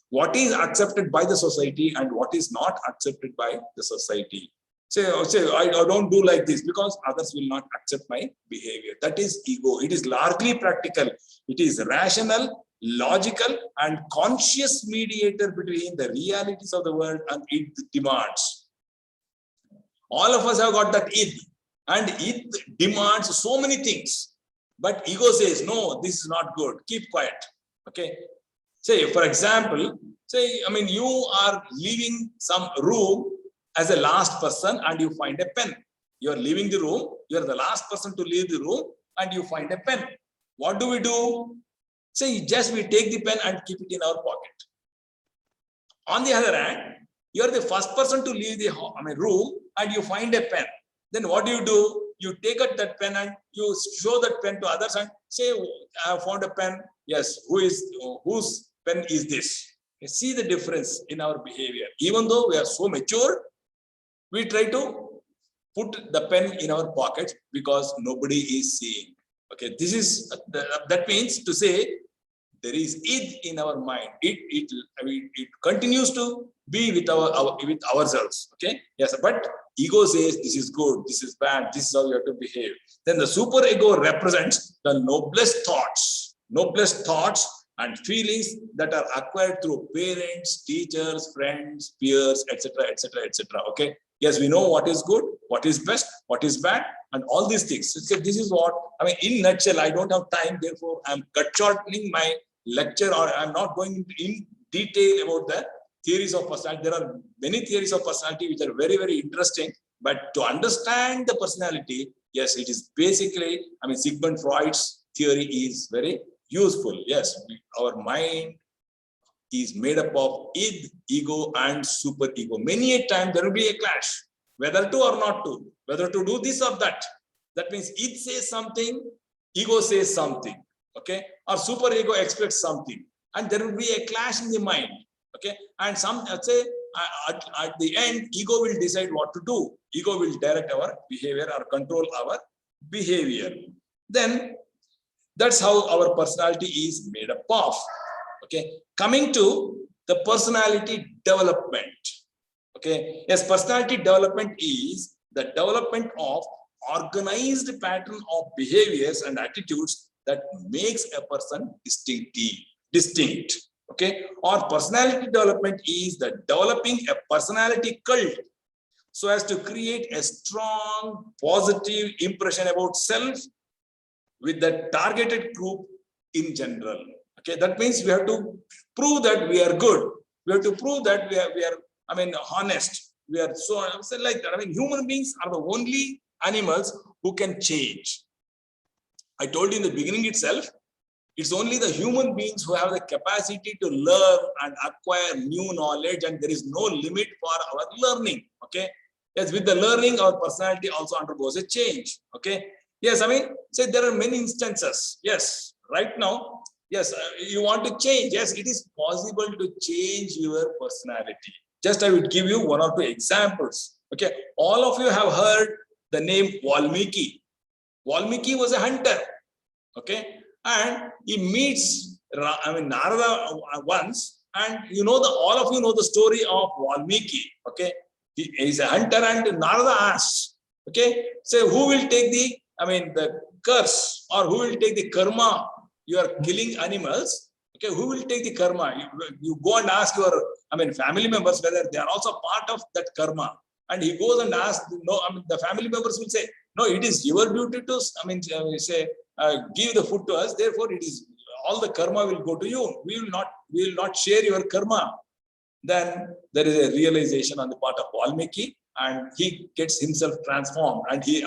What is accepted by the society and what is not accepted by the society? Say I don't do like this because others will not accept my behavior. That is ego. It is largely practical. It is rational, logical, and conscious mediator between the realities of the world and its demands. All of us have got that id, and it demands so many things. But ego says, no, this is not good. Keep quiet. Okay. Say, for example, you are leaving some room as a last person and you find a pen. You are leaving the room. You are the last person to leave the room and you find a pen. What do? Say, just we take the pen and keep it in our pocket. On the other hand, you are the first person to leave the room and you find a pen. Then what do? You take out that pen and you show that pen to others and say, I have found a pen. Yes, whose pen is this? You see the difference in our behavior. Even though we are so mature, we try to put the pen in our pocket because nobody is seeing. Okay, this is that means to say there is id in our mind. It continues to be with with ourselves. Okay, yes, but ego says this is good, this is bad, this is how you have to behave. Then the super ego represents the noblest thoughts and feelings that are acquired through parents, teachers, friends, peers, etc., etc., etc. Okay. Yes, we know what is good, what is best, what is bad, and all these things. So this is what in nutshell. I don't have time, therefore I'm cut shortening my lecture, or I'm not going in detail about the theories of personality. There are many theories of personality which are very, very interesting. But to understand the personality, yes, it is basically, Sigmund Freud's theory is very useful. Yes, our mind is made up of id, ego, and superego. Many a time there will be a clash, whether to or not to, whether to do this or that. That means id says something, ego says something, okay, or superego expects something, and there will be a clash in the mind, okay. And at the end, ego will decide what to do. Ego will direct our behavior or control our behavior. Then that's how our personality is made up of. Okay, coming to the personality development. Okay, yes, personality development is the development of organized pattern of behaviors and attitudes that makes a person distinct. Okay, or personality development is the developing a personality cult so as to create a strong positive impression about self with the targeted group in general. Okay, that means we have to prove that we are good. We have to prove that we are honest. We are so like that. Human beings are the only animals who can change. I told you in the beginning itself, It's only the human beings who have the capacity to learn and acquire new knowledge, and there is no limit for our learning. Okay. Yes, with the learning, our personality also undergoes a change. Okay. Yes, I mean, say there are many instances. Yes, right now, yes, you want to change. Yes, it is possible to change your personality. Just I would give you one or two examples. Okay, all of you have heard the name Valmiki. Valmiki was a hunter. Okay, and he meets, Narada once, and all of you know the story of Valmiki. Okay, he is a hunter, and Narada asks, okay, so who will take the curse, or who will take the karma? You are killing animals. Okay, who will take the karma? You go and ask your, family members whether they are also part of that karma. And he goes and asks, no, the family members will say, no, it is your duty to, give the food to us. Therefore, it is all the karma will go to you. We will not share your karma. Then there is a realization on the part of Valmiki, and he gets himself transformed. And he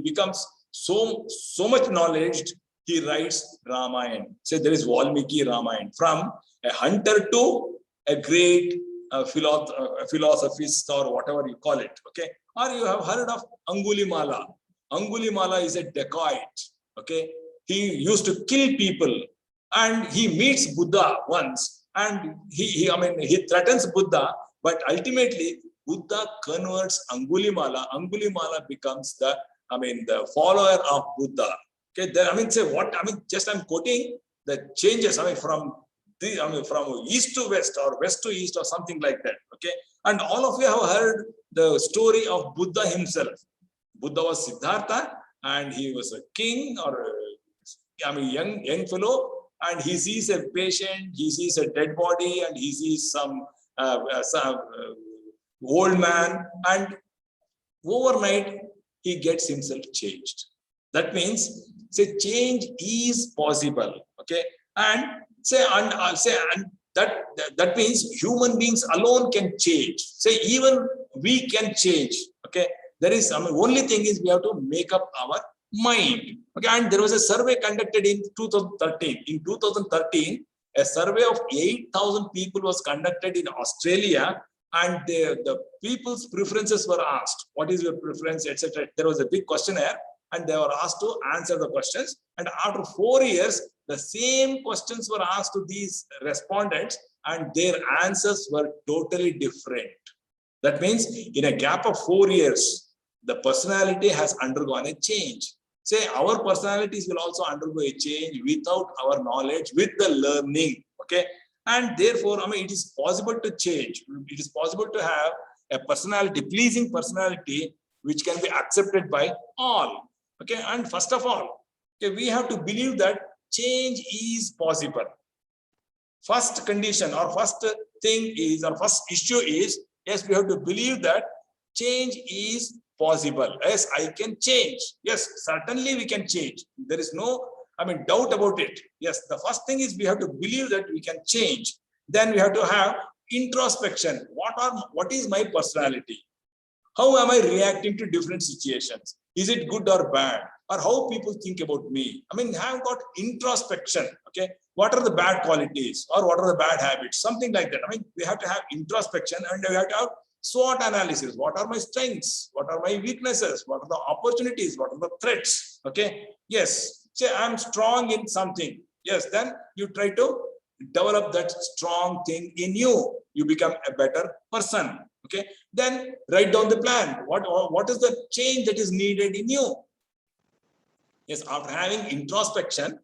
becomes so much knowledge. He writes Ramayana. Say there is Valmiki Ramayana, from a hunter to a great philosophist, or whatever you call it. Okay, or you have heard of Angulimala. Angulimala is a dacoit. Okay, he used to kill people, and he meets Buddha once, and he threatens Buddha, but ultimately Buddha converts Angulimala. Angulimala becomes the follower of Buddha. Okay, just I'm quoting the changes. From east to west, or west to east, or something like that. Okay, and all of you have heard the story of Buddha himself. Buddha was Siddhartha, and he was a king, or young fellow, and he sees a patient, he sees a dead body, and he sees some old man, and overnight he gets himself changed. That means, say, change is possible. Okay, and that means human beings alone can change. Say even we can change. Okay, there is only thing is we have to make up our mind. Okay, and there was a survey conducted in 2013. In 2013, a survey of 8,000 people was conducted in Australia, and the people's preferences were asked. What is your preference, etc. There was a big questionnaire, and they were asked to answer the questions. And after 4 years, the same questions were asked to these respondents, and their answers were totally different. That means in a gap of 4 years, the personality has undergone a change. Say our personalities will also undergo a change without our knowledge, with the learning. Okay, and therefore, it is possible to change. It is possible to have a personality, pleasing personality, which can be accepted by all. Okay, and first of all, okay, we have to believe that change is possible. First condition, or first thing is, or first issue is, yes, we have to believe that change is possible. Yes, I can change. Yes, certainly we can change. There is no, doubt about it. Yes, the first thing is we have to believe that we can change. Then we have to have introspection. What is my personality? How am I reacting to different situations? Is it good or bad? Or how people think about me? I've got introspection. Okay, what are the bad qualities, or what are the bad habits? Something like that. We have to have introspection, and we have to have SWOT analysis. What are my strengths? What are my weaknesses? What are the opportunities? What are the threats? Okay, yes, say I'm strong in something. Yes, then you try to develop that strong thing in you. You become a better person. Okay, then write down the plan. What is the change that is needed in you? Yes, after having introspection,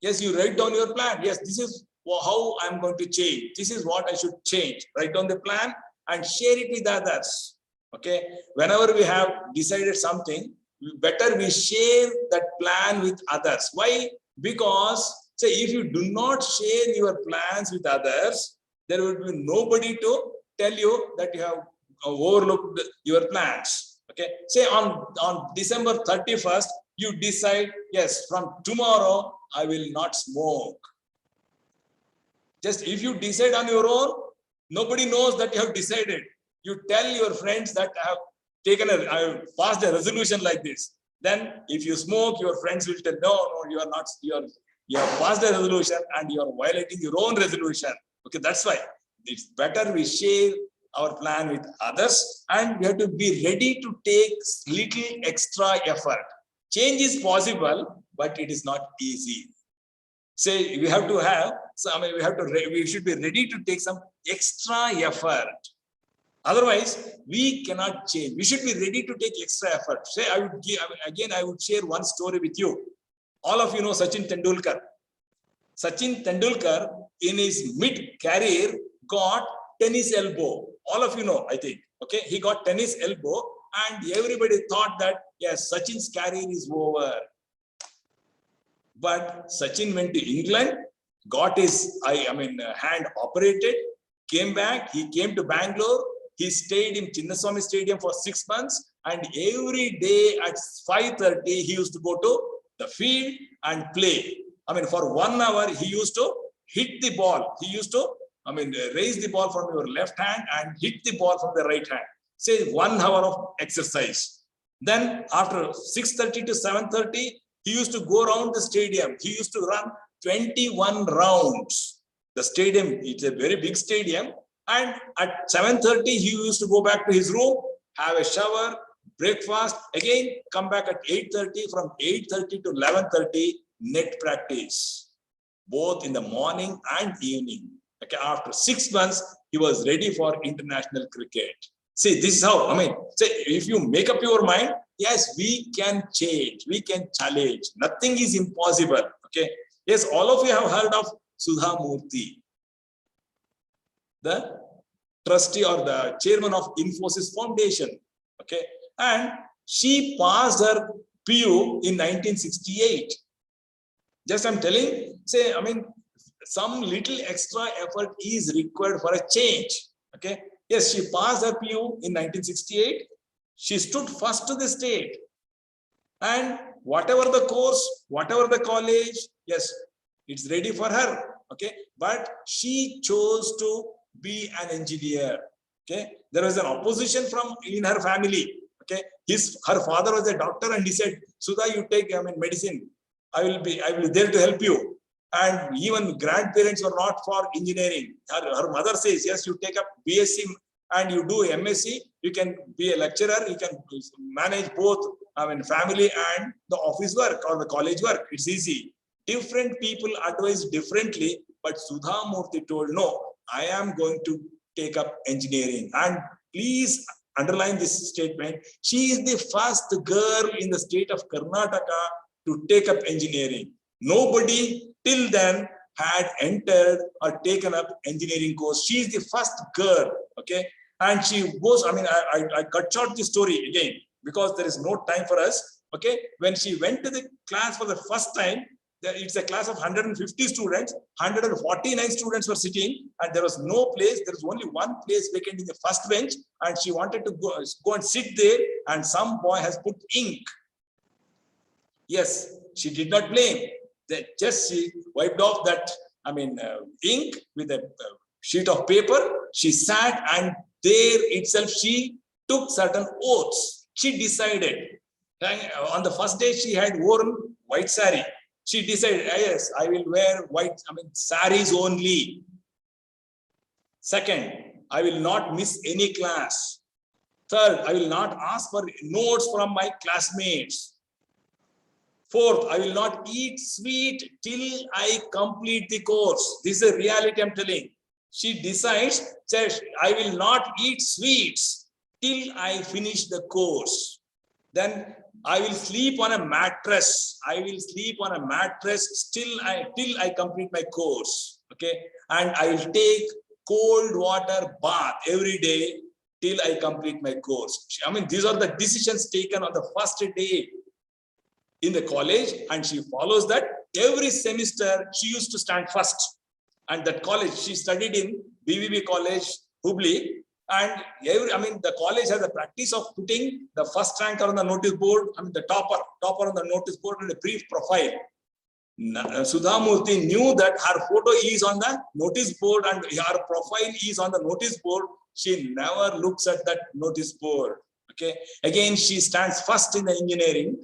yes, you write down your plan. Yes, this is how I'm going to change. This is what I should change. Write down the plan and share it with others. Okay, whenever we have decided something, better we share that plan with others. Why? Because, say, if you do not share your plans with others, there will be nobody to tell you that you have overlooked your plans. Okay, say on December 31st, you decide, yes, from tomorrow I will not smoke. Just if you decide on your own, nobody knows that you have decided. You tell your friends that I have passed a resolution like this. Then if you smoke, your friends will tell, no, you are not, You have passed a resolution and you are violating your own resolution. Okay, that's why it's better we share our plan with others, and we have to be ready to take little extra effort. Change is possible, but it is not easy. Say we have to have, so I mean, we should be ready to take some extra effort. Otherwise, we cannot change. We should be ready to take extra effort. Say I would share one story with you. All of you know Sachin Tendulkar. Sachin Tendulkar in his mid-career got tennis elbow. All of you know, I think. Okay, he got tennis elbow, and everybody thought that yes, Sachin's career is over. But Sachin went to England, got his hand operated, came back. He came to Bangalore. He stayed in Chinnaswamy Stadium for 6 months, and every day at 5:30 he used to go to the field and play. I mean, for 1 hour he used to hit the ball. He used to raise the ball from your left hand and hit the ball from the right hand. Say 1 hour of exercise. Then after 6:30 to 7:30, he used to go around the stadium. He used to run 21 rounds. The stadium, it's a very big stadium. And at 7:30, he used to go back to his room, have a shower, breakfast, again come back at 8:30. From 8:30 to 11:30, net practice, both in the morning and evening. Okay, after 6 months, he was ready for international cricket. See, this is how, say, if you make up your mind, yes, we can change, we can challenge. Nothing is impossible. Okay. Yes, all of you have heard of Sudha Murthy, the trustee or the chairman of Infosys Foundation. Okay. And she passed her PU in 1968. Just I'm telling, say, some little extra effort is required for a change. Okay. Yes, she passed her PU in 1968. She stood first to the state. And whatever the course, whatever the college, yes, it's ready for her. Okay. But she chose to be an engineer. Okay. There was an opposition in her family. Okay. Her father was a doctor, and he said, Sudha, you take medicine. I will be there to help you. And even grandparents were not for engineering. Her mother says, yes, you take up BSc and you do MSc, you can be a lecturer, you can manage both family and the office work or the college work. It's easy. Different people advise differently, but Sudha Murthy told, no, I am going to take up engineering. And please underline this statement. She is the first girl in the state of Karnataka to take up engineering. Nobody till then had entered or taken up engineering course. She is the first girl. Okay. And she goes, I cut short the story again because there is no time for us. Okay. When she went to the class for the first time, it's a class of 150 students, 149 students were sitting, and there was no place. There was only one place vacant in the first bench, and she wanted to go and sit there, and some boy has put ink. Yes, she did not blame. She wiped off that, ink with a sheet of paper. She sat, and there itself she took certain oaths. She decided. On the first day, she had worn white sari. She decided, yes, I will wear white, saris only. Second, I will not miss any class. Third, I will not ask for notes from my classmates. Fourth, I will not eat sweet till I complete the course. This is a reality I'm telling. She decides, says, I will not eat sweets till I finish the course. Then I will sleep on a mattress. I will sleep on a mattress till I complete my course. Okay. And I will take cold water bath every day till I complete my course. These are the decisions taken on the first day in the college, and she follows that. Every semester she used to stand first. And that college, she studied in BVB College, Hubli. And the college has a practice of putting the first ranker on the notice board, the topper on the notice board, and a brief profile. Sudha Murthy knew that her photo is on the notice board and her profile is on the notice board. She never looks at that notice board. Okay. Again, she stands first in the engineering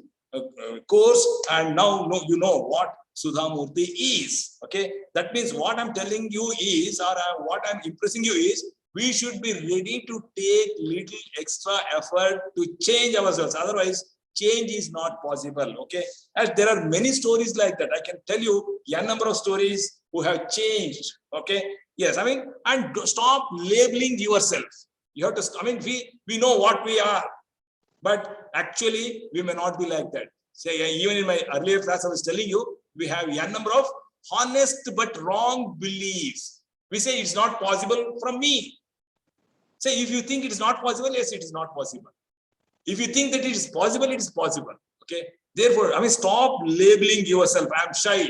course, and now you know what Sudhamurti is. Okay, that means what I'm telling you is, or what I'm impressing you is, we should be ready to take little extra effort to change ourselves. Otherwise, change is not possible. Okay, as there are many stories like that. I can tell you a number of stories who have changed. Okay, yes, I mean, and stop labeling yourself. You have to, I mean, we know what we are, but actually we may not be like that. Say, even in my earlier class, I was telling you, we have a number of honest but wrong beliefs. We say it's not possible from me. Say, if you think it is not possible, yes, it is not possible. If you think that it is possible, it is possible. Okay. Therefore, I mean, stop labeling yourself. I'm shy.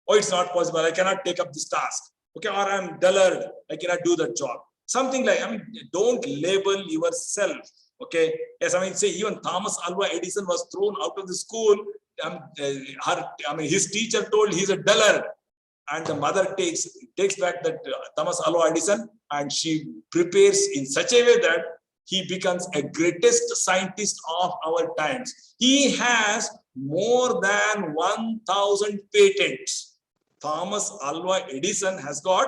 Oh, it's not possible. I cannot take up this task. Okay. Or I'm dullard. I cannot do that job. Something like, I mean, don't label yourself. Okay. Yes, I mean, say even Thomas Alva Edison was thrown out of the school. His teacher told he's a dullard, and the mother takes back that Thomas Alva Edison, and she prepares in such a way that he becomes a greatest scientist of our times. He has more than 1,000 patents. Thomas Alva Edison has got,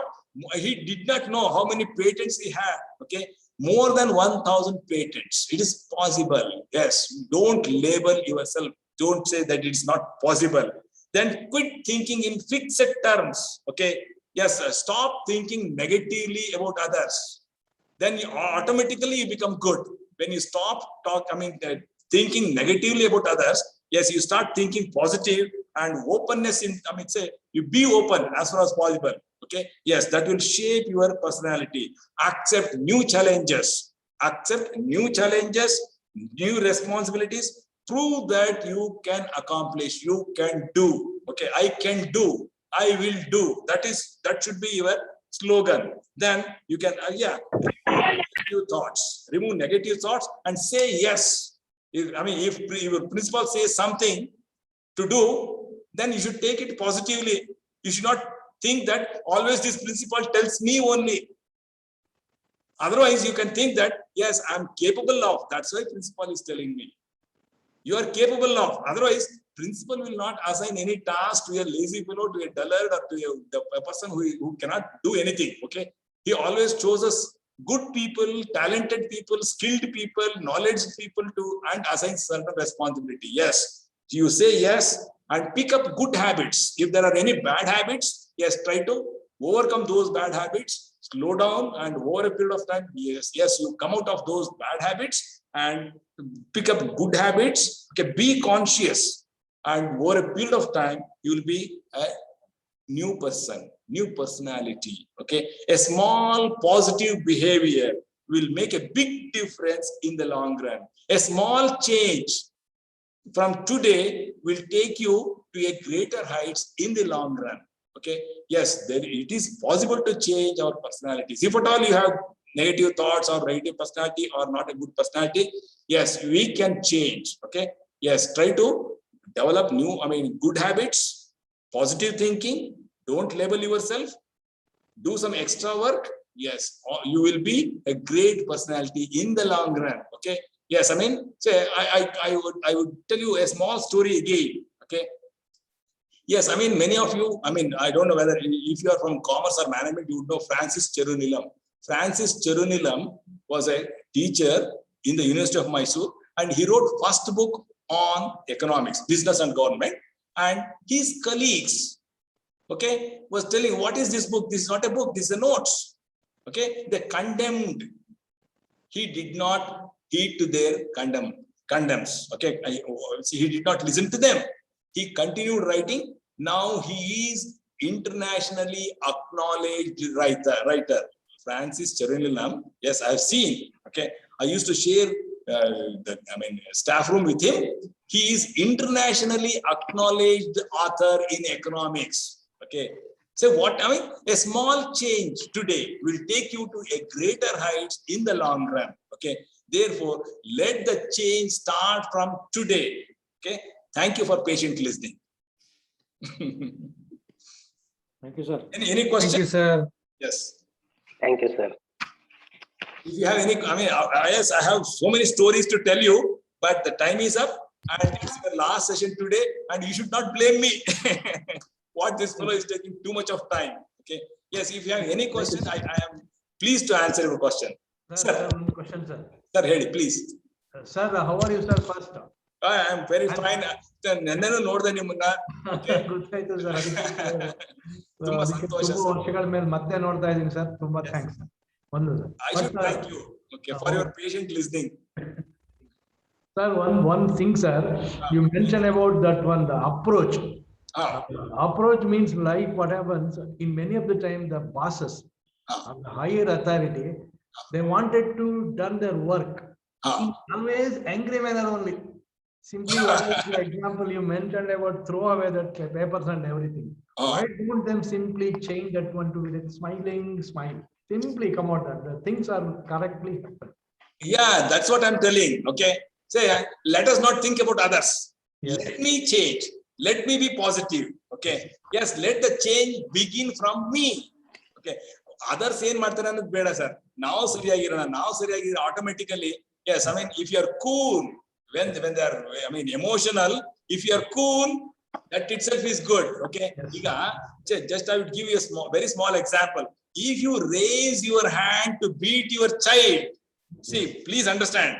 he did not know how many patents he had. Okay, more than 1,000 patents. It is possible. Yes, don't label yourself. Don't say that it's not possible. Then quit thinking in fixed terms. Okay, yes, stop thinking negatively about others. Then you automatically you become good. When you stop thinking negatively about others, yes, you start thinking positive and openness in, I mean, say you be open as far as possible. Okay, yes, that will shape your personality. Accept new challenges, new responsibilities. Prove that you can accomplish, you can do. Okay, I can do, I will do. That should be your slogan. Then you can, remove negative thoughts and say yes. If your principal says something to do, then you should take it positively. You should not think that always this principal tells me only. Otherwise, you can think that, yes, I'm capable of, that's why principal is telling me. You are capable of. Otherwise, principal will not assign any task to a lazy fellow, to a dullard, or to a person who cannot do anything. Okay, he always chooses good people, talented people, skilled people, knowledge people and assign certain responsibility. Yes, you say yes and pick up good habits. If there are any bad habits, yes, try to overcome those bad habits. Slow down, and over a period of time, yes, you come out of those bad habits and pick up good habits. Okay, be conscious, and over a period of time, you will be a new person, new personality. Okay, a small positive behavior will make a big difference in the long run. A small change from today will take you to a greater heights in the long run. Okay, yes, it is possible to change our personalities. If at all you have negative thoughts or negative personality or not a good personality, yes, we can change. Okay, yes, try to develop new, good habits, positive thinking. Don't label yourself. Do some extra work. Yes, you will be a great personality in the long run. Okay, yes, say I would tell you a small story again. Okay. Yes, many of you, I don't know whether if you are from commerce or management, you would know Francis Cherunilam. Francis Cherunilam was a teacher in the University of Mysore, and he wrote first book on economics, business and government. And his colleagues, okay, was telling, what is this book? This is not a book, this is a notes. Okay, they condemned. He did not heed to their condemns. Okay, he did not listen to them. He continued writing. Now he is internationally acknowledged writer. Francis Cherunilam. Yes, I have seen. Okay, I used to share staff room with him. He is internationally acknowledged author in economics. Okay, so what a small change today will take you to a greater heights in the long run. Okay, therefore let the change start from today. Okay. Thank you for patient listening. Thank you, sir. Any question? Thank you, sir. Yes. Thank you, sir. If you have any, yes, I have so many stories to tell you, but the time is up, and it's the last session today, and you should not blame me. what this fellow is taking too much of time. Okay. Yes, if you have any question, I am pleased to answer your question. Sir, one question, sir. Sir, ಹೇಳಿ, please. Sir, how are you, sir? First. I am very fine. ನೆನ್ನೆನೂ ನೋಡ್ದೆ ನಿಮ್ಮನ್ನ. ಗೊತ್ತಾಯ್ತು sir. ತುಂಬಾ ಸಂತೋಷ ತುಂಬಾ ವರ್ಷಗಳ ಮೇಲೆ ಮತ್ತೆ ನೋಡ್ತಾ ಇದ್ದೀನಿ ಸರ್. ತುಂಬಾ ಥ್ಯಾಂಕ್ಸ್. ಒಂದು sir. I should thank you. Okay, for your patient listening. Sir, one thing, sir. You mentioned about that one, the approach. Approach means like what happens in many of the time, the bosses, the higher authority, they wanted to done their work. Always angry manner only. Simply, for example, you mentioned about throw away that papers and everything. Why don't them simply change that one to with smiling smile? Simply come out that the things are correctly happen. Yeah, that's what I'm telling. Okay, say let us not think about others. Yes. Let me change. Let me be positive. Okay. Yes, let the change begin from me. Okay. Others ಏನ್ ಮಾಡ್ತಾರೆ ಅನ್ನೋದು ಬೇಡ sir. ನಾವು ಸರಿಯಾಗಿರೋಣ. ನಾವು ಸರಿಯಾಗಿದ್ರೆ automatically. Yes, I mean if you are cool when they are, I mean emotional. If you are cool, that itself is good. Okay. ಈಗ just I would give you a very small example. If you raise your hand to beat your child, see, please understand.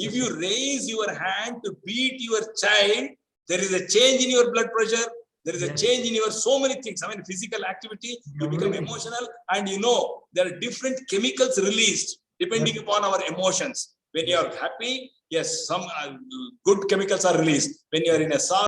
If you raise your hand to beat your child, there is a change in your blood pressure. There is a change in your so many things. I mean, physical activity, you become emotional, and you know there are different chemicals released depending upon our emotions. When you are happy, yes, some good chemicals are released. When you are in a sorrow,